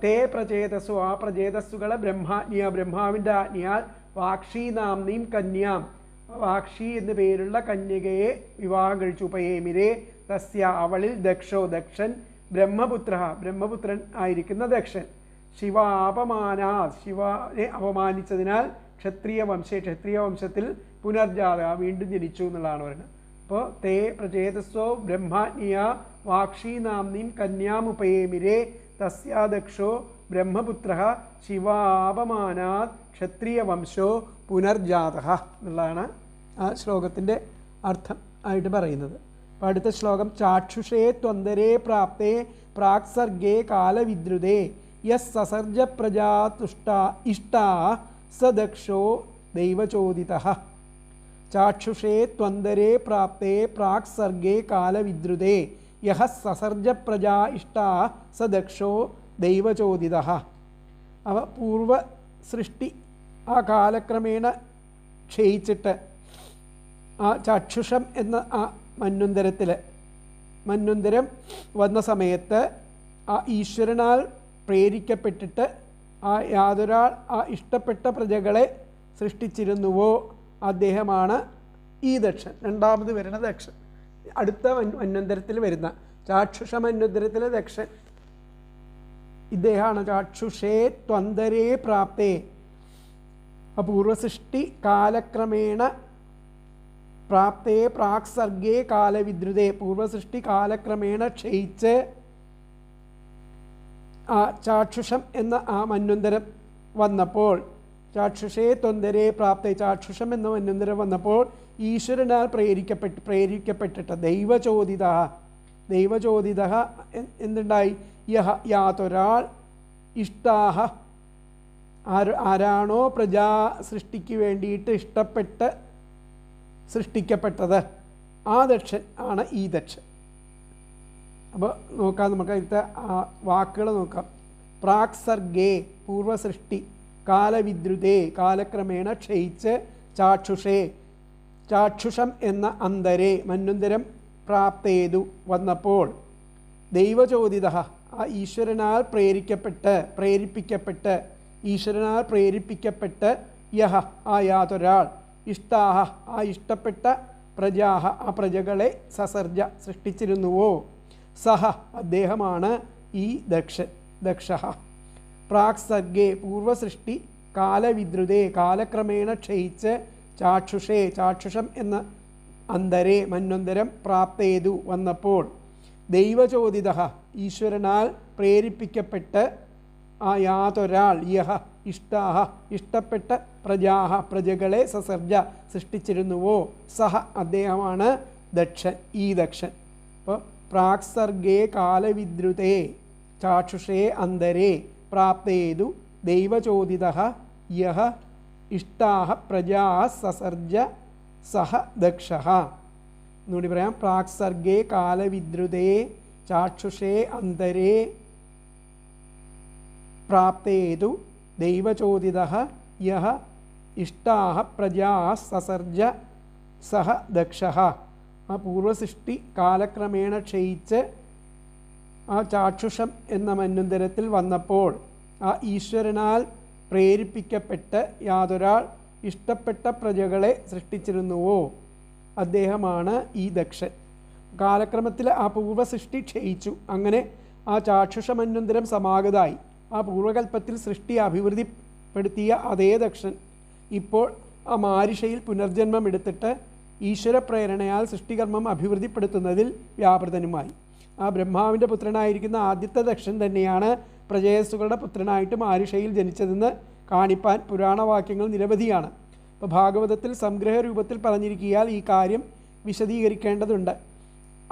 തേ പ്രചേതസ്സു, ആ പ്രചേതസ്സുകളെ ബ്രഹ്മാവിൻ്റെ ആജ്ഞയാൽ വാക്ഷി നാംനീം കന്യാം, വാക്ഷി എന്നു പേരുള്ള കന്യകയെ വിവാഹം കഴിച്ചു. ഉപയേമിരെ തസ്യ അവളിൽ ദക്ഷോ, ദക്ഷൻ ബ്രഹ്മപുത്രൻ ആയിരിക്കുന്ന ദക്ഷൻ ശിവാപമാനാ, ശിവനെ അപമാനിച്ചതിനാൽ ക്ഷത്രിയ വംശത്തിൽ പുനർജാത, വീണ്ടും ജനിച്ചു എന്നുള്ളതാണ് പറയുന്നത്. അപ്പോൾ തേ പ്രചേതസ്സോ ബ്രഹ്മാജ്ഞയ വാക്ഷി നാംനീം കന്യാമുപയേമിരെ തസ്യാ ദക്ഷോ ബ്രഹ്മപുത്ര ശിവാപമാനാത് ക്ഷത്രിയ വംശോ പുനർജാത എന്നുള്ളതാണ് ആ ശ്ലോകത്തിൻ്റെ അർത്ഥം ആയിട്ട് പറയുന്നത്. അപ്പോൾ അടുത്ത ശ്ലോകം ചാക്ഷുഷേ ത്വന്തരേ പ്രാപ്തേ പ്രാക്സർഗേ കാലവിദ്രുതേ യസ് സസർജ പ്രജാ ഇഷ്ടാ സ ദക്ഷോ ദൈവചോദിതഃ. ചാക്ഷുഷേ ത്വന്തരേ പ്രാപ്തേ പ്രാക്സർഗേ കാലവിദ്രുതേ യഹ സസർജ പ്രജാ ഇഷ്ടാ സ ദക്ഷോ ദൈവചോദിതഃ. അവ പൂർവ സൃഷ്ടി ആ കാലക്രമേണ ക്ഷയിച്ചിട്ട് ആ ചാക്ഷുഷം എന്ന ആ മന്വന്തരം വന്ന സമയത്ത് ആ ഈശ്വരനാൽ പ്രേരിക്കപ്പെട്ടിട്ട് ആ യാതൊരാൾ ആ ഇഷ്ടപ്പെട്ട പ്രജകളെ സൃഷ്ടിച്ചിരുന്നുവോ അദ്ദേഹമാണ് ഈ ദക്ഷൻ, രണ്ടാമത് വരുന്ന ദക്ഷൻ. അടുത്ത മന്വന്തരത്തിൽ വരുന്ന ചാക്ഷുഷ മന്വന്തരത്തിലെ ദക്ഷൻ ഇദ്ദേഹമാണ്. ചാക്ഷുഷേ ത്വന്തരേ പ്രാപ്തേ, പൂർവസൃഷ്ടി കാലക്രമേണ പ്രാപ്തേ പ്രാക്സർഗേ കാലവിദ്രുതേ, പൂർവസൃഷ്ടി കാലക്രമേണ ക്ഷയിച്ച് ആ ചാക്ഷുഷം എന്ന ആ മന്വന്തരം വന്നപ്പോൾ, ചാക്ഷുഷേ ത്വന്തരേ പ്രാപ്തേ, ചാക്ഷുഷം എന്ന മന്വന്തരം വന്നപ്പോൾ ഈശ്വരനാൽ പ്രേരിക്കപ്പെട്ടിട്ട് ദൈവചോദിത എന്തുണ്ടായി? യാതൊരാൾ ഇഷ്ടാഹ, ആരാണോ പ്രജാ സൃഷ്ടിക്ക് വേണ്ടിയിട്ട് ഇഷ്ടപ്പെട്ട് സൃഷ്ടിക്കപ്പെട്ടത് ആ ദക്ഷൻ ആണ് ഈ ദക്ഷൻ. അപ്പോൾ നോക്കാം, നമുക്ക് അതിലത്തെ വാക്കുകൾ നോക്കാം. പ്രാക്സർഗേ പൂർവസൃഷ്ടി, കാലവിദ്രുതേ കാലക്രമേണ ക്ഷയിച്ച്, ചാക്ഷുഷേ ചാക്ഷുഷം എന്ന അന്തരേ മന്വന്തരം പ്രാപ്തേതു വന്നപ്പോൾ ദൈവചോദിത ആ ഈശ്വരനാൽ പ്രേരിപ്പിക്കപ്പെട്ട് ഈശ്വരനാൽ പ്രേരിപ്പിക്കപ്പെട്ട് യഹ ആ യാതൊരാൾ ഇഷ്ടാഹ ആ ഇഷ്ടപ്പെട്ട പ്രജാഹ ആ പ്രജകളെ സസർജ സൃഷ്ടിച്ചിരുന്നുവോ സഹ അദ്ദേഹമാണ് ഈ ദക്ഷ പ്രാക് സർഗേ പൂർവസൃഷ്ടി കാലവിദ്രുതേ കാലക്രമേണ ക്ഷയിച്ച് ചാക്ഷുഷം എന്ന അന്തരേ മന്വന്തരം പ്രാപ്തേതു വന്നപ്പോൾ ദൈവചോദിത ഈശ്വരനാൽ പ്രേരിപ്പിക്കപ്പെട്ട് ആ യാതൊരാൾ യഹ ഇഷ്ടാഹ ഇഷ്ടപ്പെട്ട പ്രജകളെ സസർജ സൃഷ്ടിച്ചിരുന്നുവോ സഹ അദ്ദേഹമാണ് ഈ ദക്ഷൻ. അപ്പോൾ പ്രാക് സർഗേ കാലവിദ്രുതേ ചാക്ഷുഷേ അന്തരേ പ്രാപ്തേതു ദൈവചോദിത യഹ ഇഷ്ടാഹ പ്രജാ സസർജ സഹ ദക്ഷ. എന്നുകൂടി പറയാം. പ്രാക് സർഗേ കാലവിദ്രുതേ ചാക്ഷുഷേ അന്തരേ പ്രാപ്തേതു ദൈവചോദിത യഹ ഇഷ്ടാഹ പ്രജാ സസർജ സഹ ദക്ഷ. ആ പൂർവസൃഷ്ടി കാലക്രമേണ ക്ഷയിച്ച് ആ ചാക്ഷുഷം എന്ന മന്വന്തരത്തിൽ വന്നപ്പോൾ ആ ഈശ്വരനാൽ പ്രേരിപ്പിക്കപ്പെട്ട് യാതൊരാൾ ഇഷ്ടപ്പെട്ട പ്രജകളെ സൃഷ്ടിച്ചിരുന്നുവോ അദ്ദേഹമാണ് ഈ ദക്ഷൻ. കാലക്രമത്തിൽ ആ പൂർവസൃഷ്ടി ക്ഷയിച്ചു. അങ്ങനെ ആ ചാക്ഷുഷമന്വന്തരം സമാഗതായി. ആ പൂർവകൽപ്പത്തിൽ സൃഷ്ടി അഭിവൃദ്ധിപ്പെടുത്തിയ അതേ ദക്ഷൻ ഇപ്പോൾ ആ മാരിഷയിൽ പുനർജന്മം എടുത്തിട്ട് ഈശ്വരപ്രേരണയാൽ സൃഷ്ടികർമ്മം അഭിവൃദ്ധിപ്പെടുത്തുന്നതിൽ വ്യാപൃതനുമായി. ആ ബ്രഹ്മാവിൻ്റെ പുത്രനായിരിക്കുന്ന ആദ്യത്തെ ദക്ഷൻ തന്നെയാണ് പ്രജേയസ്സുകളുടെ പുത്രനായിട്ട് മാരിഷയിൽ ജനിച്ചതെന്ന് കാണിപ്പാൻ പുരാണവാക്യങ്ങൾ നിരവധിയാണ്. ഇപ്പോൾ ഭാഗവതത്തിൽ സംഗ്രഹ രൂപത്തിൽ പറഞ്ഞിരിക്കിയാൽ ഈ കാര്യം വിശദീകരിക്കേണ്ടതുണ്ട്.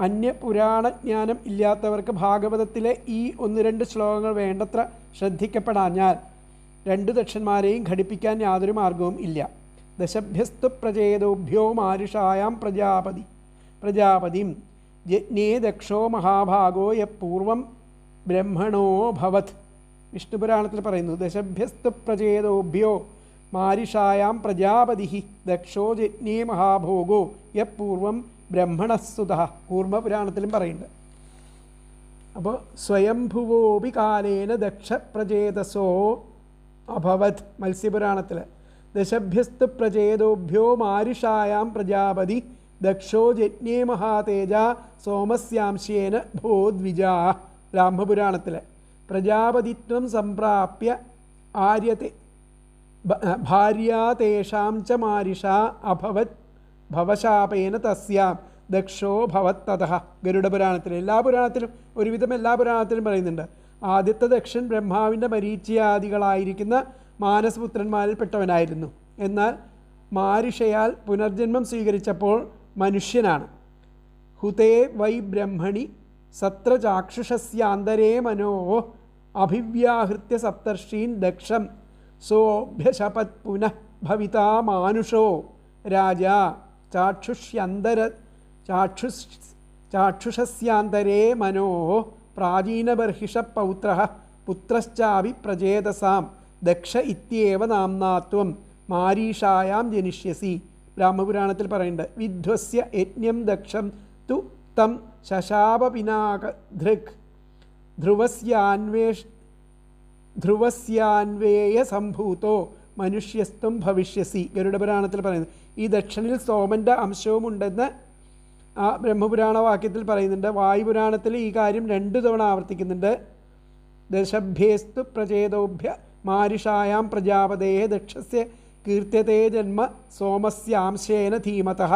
അന്യപുരാണജ്ഞാനം ഇല്ലാത്തവർക്ക് ഭാഗവതത്തിലെ ഈ 1-2 ശ്ലോകങ്ങൾ വേണ്ടത്ര ശ്രദ്ധിക്കപ്പെടാഞ്ഞാൽ 2 ദക്ഷന്മാരെയും ഘടിപ്പിക്കാൻ യാതൊരു മാർഗവും ഇല്ല. ദശഭ്യസ്തു പ്രചേതോഭ്യോ മാരുഷായാം പ്രജാപതിം യജ്ഞേ ദക്ഷോ മഹാഭാഗോ യപൂർവം ബ്രഹ്മണോ ഭവത്. വിഷ്ണുപുരാണത്തിൽ പറയുന്നു, ദശഭ്യസ്തു പ്രചേതോഭ്യോ മാരിഷായാം പ്രജാപതി ദക്ഷോ യജ്ഞേ മഹാഭോഗോ യപൂർവം ബ്രഹ്മണസ്സുത. കൂർമ്മപുരാണത്തിലും പറയുന്നുണ്ട്. അപ്പോൾ സ്വയംഭുവോപി കാലേന ദക്ഷ പ്രചേതസോ അഭവത്. മത്സ്യപുരാണത്തിൽ ദശഭ്യസ്തു പ്രചേതോഭ്യോ മാരിഷായാം പ്രജാപതി ദക്ഷോ യജ്ഞേ മഹാതേജ സോമസ്യാംശേന ഭോദ്വിജാ. ബ്രാഹ്മപുരാണത്തിൽ പ്രജാപതിത്വം സംപ്രാപ്യ ആര്യത്തെ ഭാര്യാ തേഷാം ച മാരിഷ അഭവത് ഭവശാപേന തസ്യാം ദക്ഷോ ഭവത്തതഃ. ഗരുഡപുരാണത്തിൽ എല്ലാ പുരാണത്തിലും ഒരുവിധം എല്ലാ പുരാണത്തിലും പറയുന്നുണ്ട്. ആദ്യത്തെ ദക്ഷൻ ബ്രഹ്മാവിൻ്റെ മരീച്യാദികളായിരിക്കുന്ന മാനസപുത്രന്മാരിൽപ്പെട്ടവനായിരുന്നു. എന്നാൽ മാരിഷയാൽ പുനർജന്മം സ്വീകരിച്ചപ്പോൾ മനുഷ്യനാണ്. ഹുതേ വൈ ബ്രഹ്മണി സത്ര ചാക്ഷുഷസ്യാന്തരേ മനോ അഭിവ്യാഹൃത്യ സപ്തർഷീൻ ദക്ഷം സോഭ്യശപത് പുനഃ ഭവിതാ മാനുഷോ രാജാ ചാക്ഷുഷസ്യാന്തരേ മനോ പ്രാചീനബർഹിഷ പൗത്രഃ പുത്രശ്ചാപി പ്രചേതസാം ദക്ഷ ഇത്യേവ നാംനാത്വം മാരീഷായാം ജനിഷ്യസി. ബ്രാഹ്മപുരാണത്തിൽ പറയുന്നുണ്ട്. വിധ്വസ്യ യജ്ഞം ദക്ഷം തു തം ശശാപപിനാകധൃക് ധ്രുവസ്യാന്വേയ സംഭൂതോ മനുഷ്യസ്ത്വം ഭവിഷ്യസി. ഗരുഡപുരാണത്തിൽ പറയുന്നു. ഈ ദക്ഷനിൽ സോമൻ്റെ അംശവും ഉണ്ടെന്ന് ആ ബ്രഹ്മപുരാണ വാക്യത്തിൽ പറയുന്നുണ്ട്. വായുപുരാണത്തിൽ ഈ കാര്യം 2 തവണ ആവർത്തിക്കുന്നുണ്ട്. ദശഭ്യേസ്തു പ്രചേതോഭ്യ മാരിഷായാം പ്രജാപതേ ദക്ഷസ്യ കീർത്യതേ ജന്മ സോമസ്യാംശേന ധീമതഃ.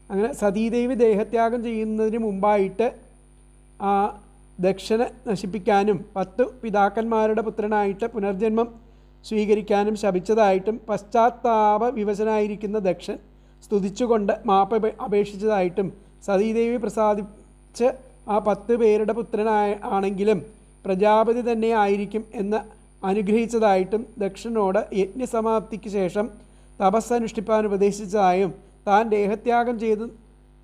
അങ്ങനെ സതീദേവി ദേഹത്യാഗം ചെയ്യുന്നതിന് മുമ്പായിട്ട് ആ ദക്ഷനെ നശിപ്പിക്കാനും 10 പിതാക്കന്മാരുടെ പുത്രനായിട്ട് പുനർജന്മം സ്വീകരിക്കാനും ശപിച്ചതായിട്ടും പശ്ചാത്താപ വിവശനായിരിക്കുന്ന ദക്ഷൻ സ്തുതിച്ചുകൊണ്ട് മാപ്പ് അപേക്ഷിച്ചതായിട്ടും സതീദേവി പ്രസാദിച്ച് ആ 10 പേരുടെ പുത്രനാണെങ്കിലും പ്രജാപതി തന്നെ ആയിരിക്കും എന്ന് അനുഗ്രഹിച്ചതായിട്ടും ദക്ഷനോട് യജ്ഞസമാപ്തിക്ക് ശേഷം തപസ്സനുഷ്ഠിപ്പാൻ ഉപദേശിച്ചതായും താൻ ദേഹത്യാഗം ചെയ്ത്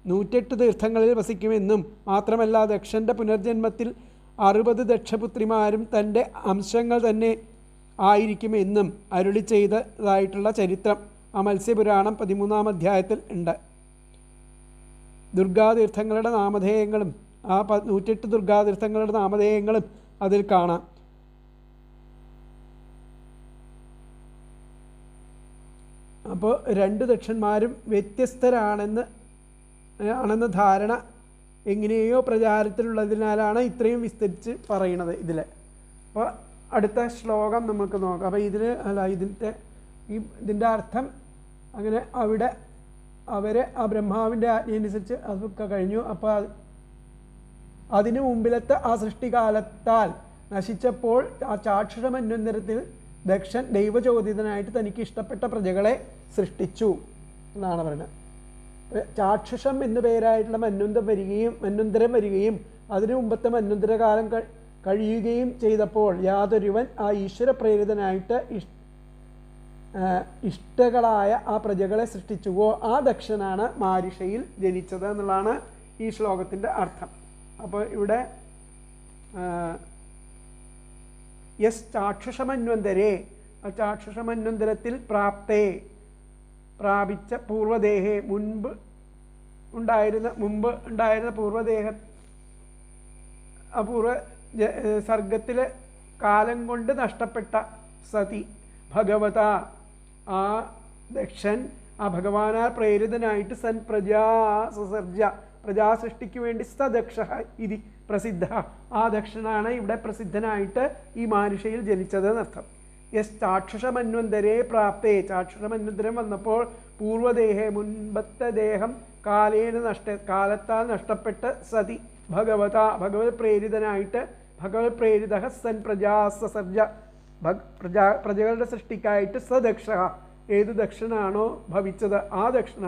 108 തീർത്ഥങ്ങളിൽ വസിക്കുമെന്നും മാത്രമല്ല ദക്ഷൻ്റെ പുനർജന്മത്തിൽ 60 ദക്ഷപുത്രിമാരും തൻ്റെ അംശങ്ങൾ തന്നെ ആയിരിക്കുമെന്നും അരുളി ചെയ്തതായിട്ടുള്ള ചരിത്രം ആ മത്സ്യപുരാണം 13-ാം അധ്യായത്തിൽ ഉണ്ട്. ദുർഗാതീർത്ഥങ്ങളുടെ നാമധേയങ്ങളും ആ 108 ദുർഗാതീർത്ഥങ്ങളുടെ നാമധേയങ്ങളും അതിൽ കാണാം. അപ്പോൾ 2 ദക്ഷന്മാരും വ്യത്യസ്തരാണെന്ന് ധാരണ എങ്ങനെയോ പ്രചാരത്തിലുള്ളതിനാലാണ് ഇത്രയും വിസ്തരിച്ച് പറയണത് ഇതിൽ. അപ്പോൾ അടുത്ത ശ്ലോകം നമുക്ക് നോക്കാം. അപ്പോൾ ഇതിൻ്റെ അർത്ഥം അങ്ങനെ അവിടെ അവർ ആ ബ്രഹ്മാവിൻ്റെ ആജ്ഞയനുസരിച്ച് അതൊക്കെ കഴിഞ്ഞു. അപ്പോൾ അതിനു മുമ്പിലത്തെ ആ സൃഷ്ടികാലത്താൽ നശിച്ചപ്പോൾ ആ ചാക്ഷുഷ മന്വന്തരത്തിൽ ദക്ഷൻ ദൈവചോദിതനായിട്ട് തനിക്ക് ഇഷ്ടപ്പെട്ട പ്രജകളെ സൃഷ്ടിച്ചു എന്നാണ് പറയുന്നത്. ചാക്ഷുഷം എന്നു പേരായിട്ടുള്ള മന്വന്തരം വരികയും അതിനു മുമ്പത്തെ മന്വന്തരകാലം കഴിയുകയും ചെയ്തപ്പോൾ യാതൊരുവൻ ആ ഈശ്വര പ്രേരിതനായിട്ട് ഇഷ്ടകളായ ആ പ്രജകളെ സൃഷ്ടിച്ചുവോ ആ ദക്ഷനാണ് മാരിഷയിൽ ജനിച്ചത് എന്നുള്ളതാണ് ഈ ശ്ലോകത്തിൻ്റെ അർത്ഥം. അപ്പോൾ ഇവിടെ യസ് ചാക്ഷുഷമന്വന്തരേ, ചാക്ഷുഷമന്വന്തരത്തിൽ പ്രാപിച്ച പൂർവദേഹേ, മുൻപ് ഉണ്ടായിരുന്ന പൂർവദേഹ അപൂർവ സർഗത്തിൽ കാലം കൊണ്ട് നഷ്ടപ്പെട്ട സതി ഭഗവത ആ ദക്ഷൻ ആ ഭഗവാനാൽ പ്രേരിതനായിട്ട് സൻ പ്രജാസർജ പ്രജാസൃഷ്ടിക്ക് വേണ്ടി സദക്ഷ ഇതി പ്രസിദ്ധ, ആ ദക്ഷനാണ് ഇവിടെ പ്രസിദ്ധനായിട്ട് ഈ മാനുഷയിൽ ജനിച്ചത് എന്നർത്ഥം. യസ് ചാക്ഷുഷമന്വന്തരേ പ്രാപ്തേ, ചാക്ഷുഷമന്വന്തരം വന്നപ്പോൾ പൂർവദേഹേ മുൻപത്തെ ദേഹം കാലത്താൽ നഷ്ടപ്പെട്ട് സതി ഭഗവത ഭഗവത് പ്രേരിത സൻ പ്രജാസർജ പ്രജകളുടെ സൃഷ്ടിക്കായിട്ട് സദക്ഷ ഏത് ദക്ഷനാണോ ഭവിച്ചത് ആ ദക്ഷന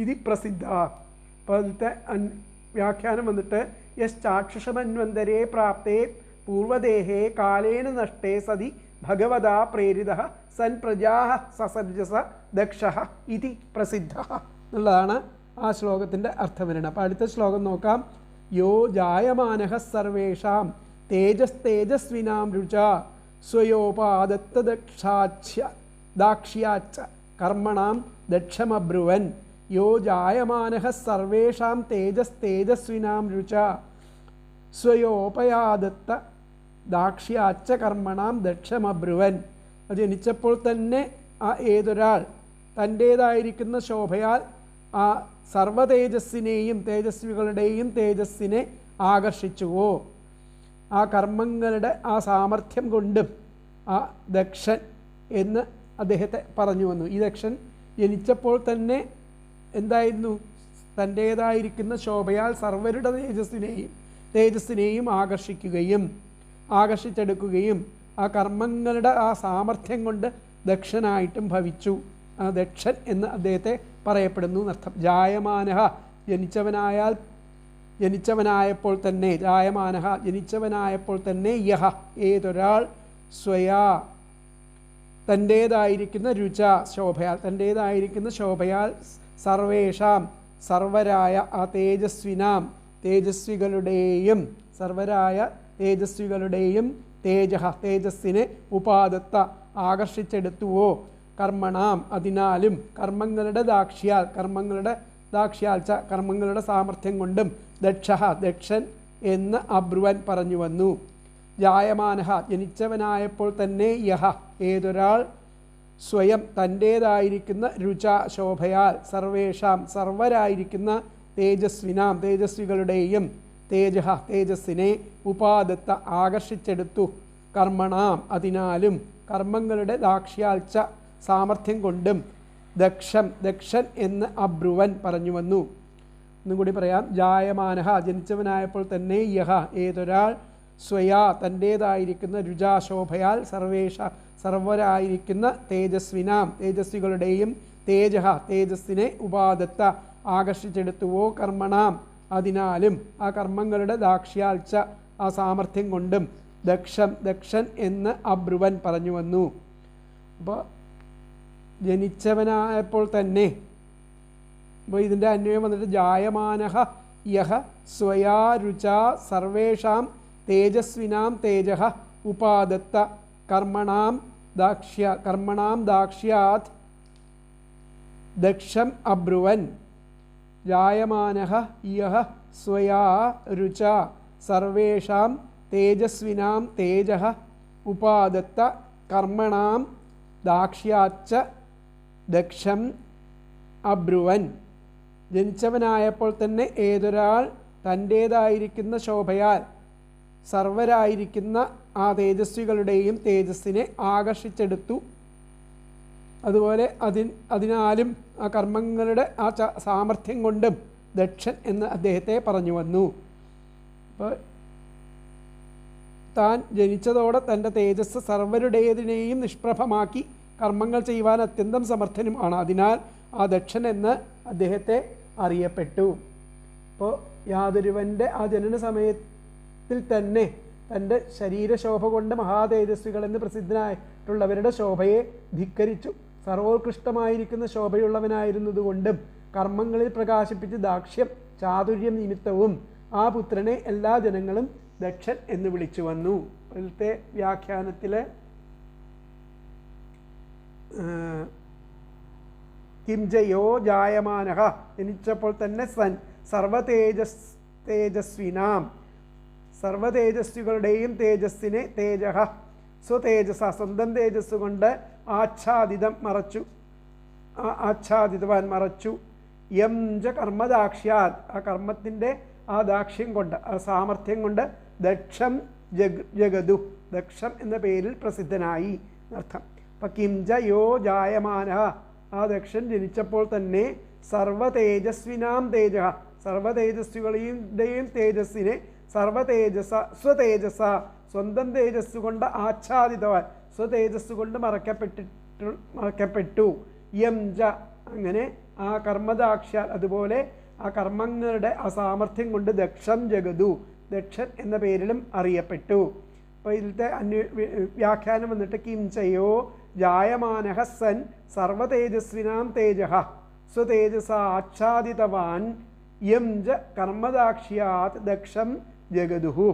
ഇതി പ്രസിദ്ധ. അപ്പോൾ അതിലത്തെ വ്യാഖ്യാനം വന്നിട്ട് യസ് ചാക്ഷുഷമന്വന്തരേ പ്രാപ്തേ പൂർവദേഹേ കാലേന നഷ്ടേ സതി ഭഗവതാ പ്രേരിത സൻ പ്രജാ സസർജസ ദക്ഷ ഇതി പ്രസിദ്ധ എന്നുള്ളതാണ് ആ ശ്ലോകത്തിൻ്റെ അർത്ഥം വരുന്നത്. അപ്പോൾ അടുത്ത ശ്ലോകം നോക്കാം. യോ ജായമാനഃ സർവേഷാം തേജസ്തേജസ്വിനാം രുച സ്വയോപാദത്ത ദാക്ഷ്യാച്ച കർമ്മണാം ദക്ഷമബ്രുവൻ. യോ ജായമാനഃ സർവേഷാം തേജസ്തേജസ്വിനാം രുച സ്വയോപയാദത്ത ദാക്ഷ്യാച്ച കർമ്മണാം ദക്ഷമബ്രുവൻ. ജനിച്ചപ്പോൾ തന്നെ ആ ഏതൊരാൾ തൻ്റേതായിരിക്കുന്ന ശോഭയാൽ ആ സർവതേജസ്സിനെയും തേജസ്വികളുടെയും തേജസ്സിനെ ആകർഷിച്ചുവോ ആ കർമ്മങ്ങളുടെ ആ സാമർഥ്യം കൊണ്ടും ആ ദക്ഷൻ എന്ന് അദ്ദേഹത്തെ പറഞ്ഞു വന്നു. ഈ ദക്ഷൻ ജനിച്ചപ്പോൾ തന്നെ എന്തായിരുന്നു? തൻ്റേതായിരിക്കുന്ന ശോഭയാൽ സർവരുടെ തേജസ്സിനെയും ആകർഷിച്ചെടുക്കുകയും ആ കർമ്മങ്ങളുടെ ആ സാമർഥ്യം കൊണ്ട് ദക്ഷനായിട്ടും ഭവിച്ചു. ആ ദക്ഷൻ എന്ന് അദ്ദേഹത്തെ പറയപ്പെടുന്നു എന്നർത്ഥം. ജായമാനഃ ജനിച്ചവനായപ്പോൾ തന്നെ യഹ ഏതൊരാൾ സ്വയാ തൻ്റേതായിരിക്കുന്ന ശോഭയാൽ സർവേഷാം സർവരായ ആ തേജസ്വികളുടെയും തേജസ്സിനെ ഉപാദത്ത ആകർഷിച്ചെടുത്തുവോ കർമ്മണാം അതിനാലും കർമ്മങ്ങളുടെ സാമർഥ്യം കൊണ്ടും ദക്ഷൻ എന്ന് അബ്രുവൻ പറഞ്ഞു വന്നു. ജായമാനഃ ജനിച്ചവനായപ്പോൾ തന്നെ യഹ ഏതൊരാൾ സ്വയം തൻ്റേതായിരിക്കുന്ന ശോഭയാൽ സർവരായിരിക്കുന്ന തേജസ്വികളുടെയും തേജസ്സിനെ ഉപാദത്ത ആകർഷിച്ചെടുത്തു കർമ്മണാം അതിനാലും കർമ്മങ്ങളുടെ ദാക്ഷ്യാൽച്ച സാമർഥ്യം കൊണ്ടും ദക്ഷൻ എന്ന് അബ്രുവൻ പറഞ്ഞു വന്നു. ഒന്നും കൂടി പറയാം. ജായമാനഃ ജനിച്ചവനായപ്പോൾ തന്നെ യഹ ഏതൊരാൾ സ്വയാ തൻ്റേതായിരിക്കുന്ന രുചാശോഭയാൽ സർവരായിരിക്കുന്ന തേജസ്വികളുടെയും തേജസ്സിനെ ഉപാദത്ത ആകർഷിച്ചെടുത്തുവോ കർമ്മണാം അതിനാലും ആ കർമ്മങ്ങളുടെ ദാക്ഷ്യാൽച്ച ആ സാമർഥ്യം കൊണ്ടും ദക്ഷൻ എന്ന് അബ്രുവൻ പറഞ്ഞു വന്നു. അപ്പോൾ ജനിച്ചവനായപ്പോൾ തന്നെ, അപ്പോൾ ഇതിൻ്റെ അന്വയം വന്നിട്ട് ജായമാനഃ യഹ സ്വയാ രുചാ സർവേഷാം തേജസ്വിനാം തേജഃ ഉപാദത്ത കർമ്മണാം ദാക്ഷ്യാത് ദക്ഷം അബ്രുവൻ. ജായമാനഃ യഃ സ്വയാ രുചാ സർവേഷാം തേജസ്വിനാം തേജഃ ഉപാദത്ത കർമ്മണാം ദാക്ഷ്യാച്ച ദക്ഷം അബ്രുവൻ. ജനിച്ചവനായപ്പോൾ തന്നെ ഏതൊരാൾ തൻ്റേതായിരിക്കുന്ന ശോഭയാൽ സർവരായിരിക്കുന്ന ആ തേജസ്വികളുടെയും തേജസ്സിനെ ആകർഷിച്ചെടുത്തു, അതുപോലെ അതിനാലും ആ കർമ്മങ്ങളുടെ ആ സാമർഥ്യം കൊണ്ടും ദക്ഷൻ എന്ന് അദ്ദേഹത്തെ പറഞ്ഞു വന്നു. അപ്പോൾ താൻ ജനിച്ചതോടെ തൻ്റെ തേജസ് സർവരുടേതിനെയും നിഷ്പ്രഭമാക്കി കർമ്മങ്ങൾ ചെയ്യുവാൻ അത്യന്തം സമർത്ഥനുമാണ്. അതിനാൽ ആ ദക്ഷൻ എന്ന് അദ്ദേഹത്തെ അറിയപ്പെട്ടു. അപ്പോൾ യാതൊരുവൻ്റെ ആ ജനന സമയത്തിൽ തന്നെ തൻ്റെ ശരീരശോഭ കൊണ്ട് മഹാതേജസ്വികളെന്ന് പ്രസിദ്ധനായിട്ടുള്ളവരുടെ ശോഭയെ ധിക്കരിച്ചു. സർവോത്കൃഷ്ടമായിരിക്കുന്ന ശോഭയുള്ളവനായിരുന്നതുകൊണ്ടും കർമ്മങ്ങളിൽ പ്രകാശിപ്പിച്ച് ദാക്ഷ്യം ചാതുര്യം നിമിത്തവും ആ പുത്രനെ എല്ലാ ജനങ്ങളും ദക്ഷൻ എന്ന് വിളിച്ചു വന്നു. അതിലത്തെ വ്യാഖ്യാനത്തിൽ കിംജയോ ജായമാനഃ ജനിച്ചപ്പോൾ തന്നെ സൻ തേജസ്വിനാം സർവതേജസ്വികളുടെയും തേജസ്സിനെ തേജഃ സ്വതേജസ സ്വന്തം തേജസ് കൊണ്ട് ആച്ഛാദിതവാൻ മറച്ചു. യം ജ കർമ്മദാക്ഷ്യാത് ആ കർമ്മത്തിൻ്റെ ആ ദാക്ഷ്യം കൊണ്ട് ആ സാമർഥ്യം കൊണ്ട് ദക്ഷം ജഗതു ദക്ഷം എന്ന പേരിൽ പ്രസിദ്ധനായി എന്നർത്ഥം. അപ്പം കിംജ യോ ജായമാനഃ ആ ദക്ഷൻ ജനിച്ചപ്പോൾ തന്നെ സർവതേജസ്വിനാം തേജഃ സർവതേജസ്വികളുടെയും തേജസ്സിനെ സ്വതേജസ സ്വന്തം തേജസ് കൊണ്ട് ആച്ഛാദിതവാൻ സ്വതേജസ് കൊണ്ട് മറക്കപ്പെട്ടു. യം ജ അങ്ങനെ ആ കർമ്മദാക്ഷ്യാൽ അതുപോലെ ആ കർമ്മങ്ങളുടെ ആ സാമർഥ്യം കൊണ്ട് ദക്ഷം ജഗതു ദക്ഷൻ എന്ന പേരിലും അറിയപ്പെട്ടു. അപ്പോൾ ഇതിലത്തെ വ്യാഖ്യാനം വന്നിട്ട് കിംചയോ ജായമാനഃ സൻ സർവതേജസ്വിനാം തേജഃ സ്വതേജസ ആച്ഛാദിതവാൻ യം ജ കർമ്മദാക്ഷ്യാത് ദക്ഷം ജഗതുഹു.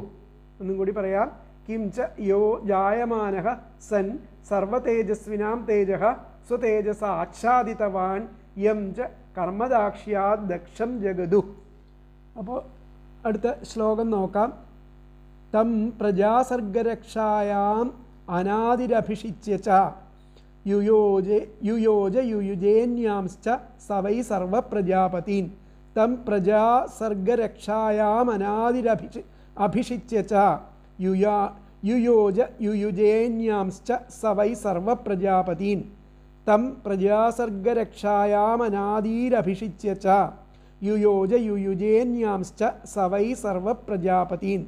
ഒന്നും കൂടി പറയാം. കിംച യോ ജായമാനഃ സൻ സർവതേജസ്വിനാം തേജഃ സ്വതേജസ ആച്ഛാദിതവാൻ യം ജ കർമ്മദാക്ഷ്യാത് ദക്ഷം ജഗതു. അപ്പോൾ അടുത്ത ശ്ലോകം നോക്കാം. തം പ്രജാസർഗരക്ഷായാം അനാദിരഭിഷിച്യ ച യുയുജേന്യാംശ്ച സവൈ സർവപ്രജാപതീൻ. തം പ്രജാസർഗരക്ഷായാം അനാദിരഭിഷിച്യ ച യുയുജേന്യാംശ്ച സവൈ സർവപ്രജാപതീൻ. തം പ്രജാസർഗരക്ഷായാം അനാദിരഭിഷിച്യ ച യുയുജേന്യാംശ്ച സവൈ സർവപ്രജാപതീൻ.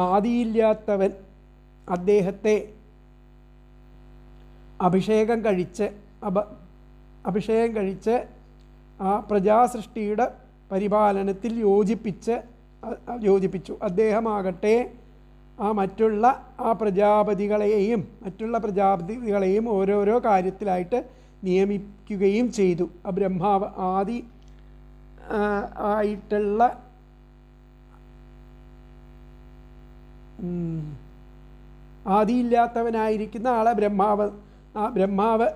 ആദിയില്ലാത്തവൻ അദ്ദേഹത്തെ അഭിഷേകം കഴിച്ച് ആ പ്രജാസൃഷ്ടിയുടെ പരിപാലനത്തിൽ യോജിപ്പിച്ചു. അദ്ദേഹമാകട്ടെ ആ മറ്റുള്ള പ്രജാപതികളെയും ഓരോരോ കാര്യത്തിലായിട്ട് നിയമിക്കുകയും ചെയ്തു. ആ ബ്രഹ്മാവ് ആയിട്ടുള്ള ആദിയില്ലാത്തവനായിരിക്കുന്ന ആളെ ബ്രഹ്മാവ്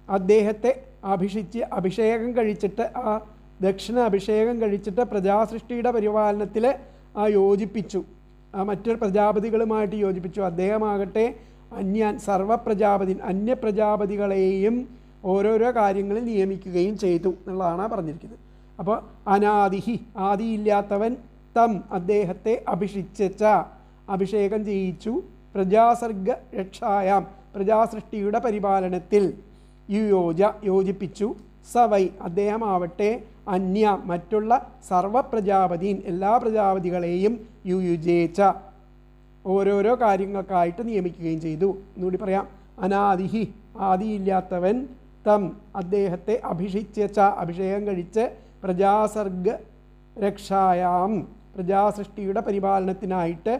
അദ്ദേഹത്തെ അഭിഷേകം കഴിച്ചിട്ട് ആ ദക്ഷിണ അഭിഷേകം കഴിച്ചിട്ട് പ്രജാസൃഷ്ടിയുടെ പരിപാലനത്തിൽ യോജിപ്പിച്ചു. മറ്റൊരു പ്രജാപതികളുമായിട്ട് യോജിപ്പിച്ചു. അദ്ദേഹമാകട്ടെ അന്യപ്രജാപതികളെയും ഓരോരോ കാര്യങ്ങളിൽ നിയമിക്കുകയും ചെയ്തു എന്നുള്ളതാണ് പറഞ്ഞിരിക്കുന്നത്. അപ്പോൾ ആദിയില്ലാത്തവൻ തം അദ്ദേഹത്തെ അഭിഷേകം ചെയ്യിച്ചു. പ്രജാസർഗ രക്ഷായാം പ്രജാസൃഷ്ടിയുടെ പരിപാലനത്തിൽ യോജിപ്പിച്ചു. സവൈ അദ്ദേഹമാവട്ടെ മറ്റുള്ള സർവപ്രജാപതീൻ എല്ലാ പ്രജാപതികളെയും യുയുജേച്ച ഓരോരോ കാര്യങ്ങൾക്കായിട്ട് നിയമിക്കുകയും ചെയ്തു. എന്നുകൂടി പറയാം. ആദിയില്ലാത്തവൻ തം അദ്ദേഹത്തെ അഭിഷേകം കഴിച്ച് പ്രജാസർഗ രക്ഷായാം പ്രജാസൃഷ്ടിയുടെ പരിപാലനത്തിനായിട്ട്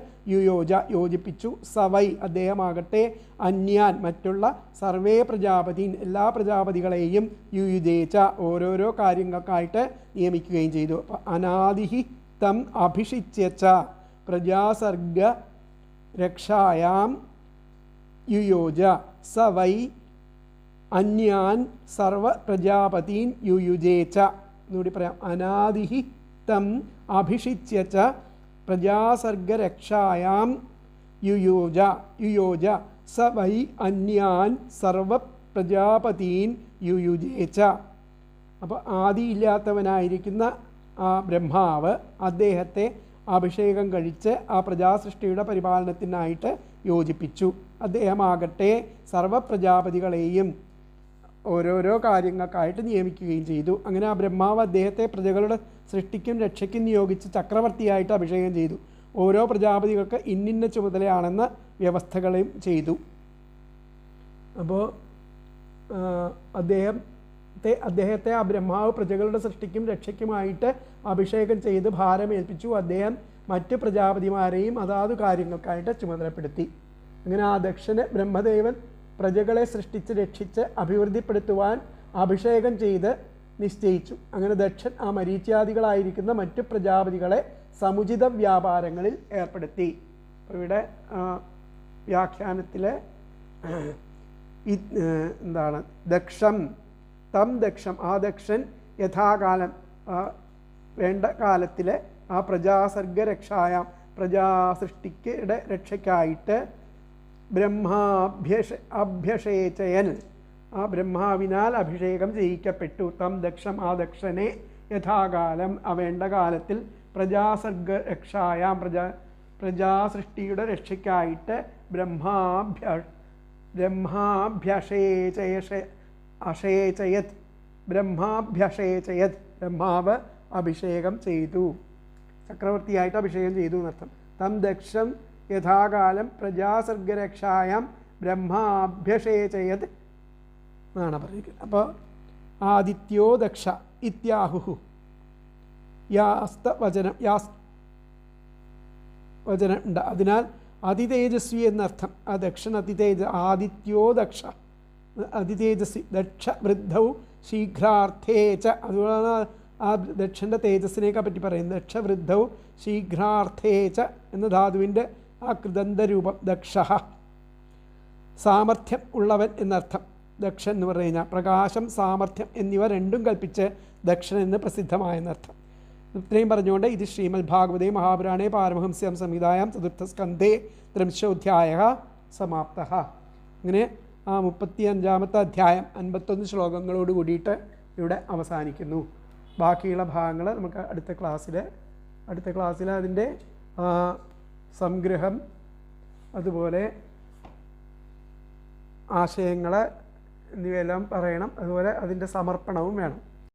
യോജിപ്പിച്ചു. സവൈ അദ്ദേഹമാകട്ടെ മറ്റുള്ള സർവേ പ്രജാപതീൻ എല്ലാ പ്രജാപതികളെയും യുയുജേച്ച ഓരോരോ കാര്യങ്ങൾക്കായിട്ട് നിയമിക്കുകയും ചെയ്തു. അനാദിഹി തം അഭിഷിച്യച്ച പ്രജാസർഗ രക്ഷായാം യുയോജ സവൈ സർവ പ്രജാപതീൻ യുയുജേച്ച. എന്നുകൂടി പറയാം. അനാദിഹി തം അഭിഷിച്യ ച പ്രജാസർഗരക്ഷായാം യുയോജ സ വൈ അന്യാൻ സർവ പ്രജാപതീൻ യുയുജേച്ച. അപ്പോൾ ആദിയില്ലാത്തവനായിരിക്കുന്ന ആ ബ്രഹ്മാവ് അദ്ദേഹത്തെ അഭിഷേകം കഴിച്ച് ആ പ്രജാസൃഷ്ടിയുടെ പരിപാലനത്തിനായിട്ട് യോജിപ്പിച്ചു. അദ്ദേഹമാകട്ടെ സർവപ്രജാപതികളെയും ഓരോരോ കാര്യങ്ങൾക്കായിട്ട് നിയമിക്കുകയും ചെയ്തു. അങ്ങനെ ആ ബ്രഹ്മാവ് അദ്ദേഹത്തെ പ്രജകളുടെ സൃഷ്ടിക്കും രക്ഷയ്ക്കും നിയോഗിച്ച് ചക്രവർത്തിയായിട്ട് അഭിഷേകം ചെയ്തു. ഓരോ പ്രജാപതികൾക്ക് ഇന്നിന്ന ചുമതലയാണെന്ന വ്യവസ്ഥകളെയും ചെയ്തു. അപ്പോൾ അദ്ദേഹത്തെ ആ ബ്രഹ്മാവ് പ്രജകളുടെ സൃഷ്ടിക്കും രക്ഷയ്ക്കുമായിട്ട് അഭിഷേകം ചെയ്ത് ഭാരമേൽപ്പിച്ചു. അദ്ദേഹം മറ്റ് പ്രജാപതിമാരെയും അതാതു കാര്യങ്ങൾക്കായിട്ട് ചുമതലപ്പെടുത്തി. അങ്ങനെ ആ ദക്ഷന് ബ്രഹ്മദേവൻ പ്രജകളെ സൃഷ്ടിച്ച് രക്ഷിച്ച് അഭിവൃദ്ധിപ്പെടുത്തുവാൻ അഭിഷേകം ചെയ്ത് നിശ്ചയിച്ചു. അങ്ങനെ ദക്ഷൻ ആ മരീച്യാദികളായിരിക്കുന്ന മറ്റ് പ്രജാപതികളെ സമുചിത വ്യാപാരങ്ങളിൽ ഏർപ്പെടുത്തി. അപ്പോൾ ഇവിടെ വ്യാഖ്യാനത്തിൽ എന്താണ് ദക്ഷം തം ദക്ഷം ആ ദക്ഷൻ യഥാകാലം വേണ്ട കാലത്തിൽ ആ പ്രജാസർഗരക്ഷായാം പ്രജാസൃഷ്ടിയുടെ രക്ഷയ്ക്കായിട്ട് അഭ്യഷേചയൻ ആ ബ്രഹ്മാവിനാൽ അഭിഷേകം ചെയ്യിക്കപ്പെട്ടു. തം ദക്ഷം ആ ദക്ഷനെ യഥാകാലം വേണ്ട കാലത്തിൽ പ്രജാസർഗരക്ഷായാം പ്രജാസൃഷ്ടിയുടെ രക്ഷയ്ക്കായിട്ട് ബ്രഹ്മാവ് അഭിഷേകം ചെയ്തു, ചക്രവർത്തിയായിട്ട് അഭിഷേകം ചെയ്തു എന്നർത്ഥം. തം ദക്ഷം യഥാകാലം പ്രജാസർഗരക്ഷായാം ബ്രഹ്മാഭ്യഷേചയത് എന്നാണ് പറയുന്നത്. അപ്പോൾ ആദിത്യോ ദക്ഷ ഇത്യാഹു വചനം ഉണ്ട്. അതിനാൽ അതിതേജസ്വി എന്നർത്ഥം. ആ ദക്ഷൻ ആദിത്യോ ദക്ഷ അതിതേജസ്വി ദക്ഷ വൃദ്ധൗ ശീഘ്രാർത്ഥേച്ച. അതുകൊണ്ടാണ് ആ ദക്ഷൻ്റെ തേജസ്സിനെയൊക്കെ പറ്റി പറയുന്നത്. ദക്ഷവൃദ്ധൗ ശീഘ്രാർത്ഥേച്ച എന്ന ധാതുവിൻ്റെ ആ കൃദന്തരൂപം ദക്ഷ. സാമർഥ്യം ഉള്ളവൻ എന്നർത്ഥം. ദക്ഷൻ എന്ന് പറഞ്ഞു കഴിഞ്ഞാൽ പ്രകാശം സാമർഥ്യം എന്നിവ രണ്ടും കൽപ്പിച്ച് ദക്ഷൻ എന്ന് പ്രസിദ്ധമായെന്നർത്ഥം. ഇത്രയും പറഞ്ഞുകൊണ്ട് ഇത് ശ്രീമദ് ഭാഗവതേ മഹാപുരാണേ പാരമഹംസ്യാം സംഹിതായാം ചതുർത്ഥസ്കന്ധേ ത്രിംശോധ്യായ സമാപ്ത. അങ്ങനെ ആ 35-ാമത്തെ അധ്യായം 51 ശ്ലോകങ്ങളോട് കൂടിയിട്ട് ഇവിടെ അവസാനിക്കുന്നു. ബാക്കിയുള്ള ഭാഗങ്ങൾ നമുക്ക് അടുത്ത ക്ലാസ്സിൽ അതിൻ്റെ സംഗ്രഹം അതുപോലെ ആശയങ്ങൾ എന്നിവയെല്ലാം പറയണം. അതുപോലെ അതിൻ്റെ സമർപ്പണവും വേണം.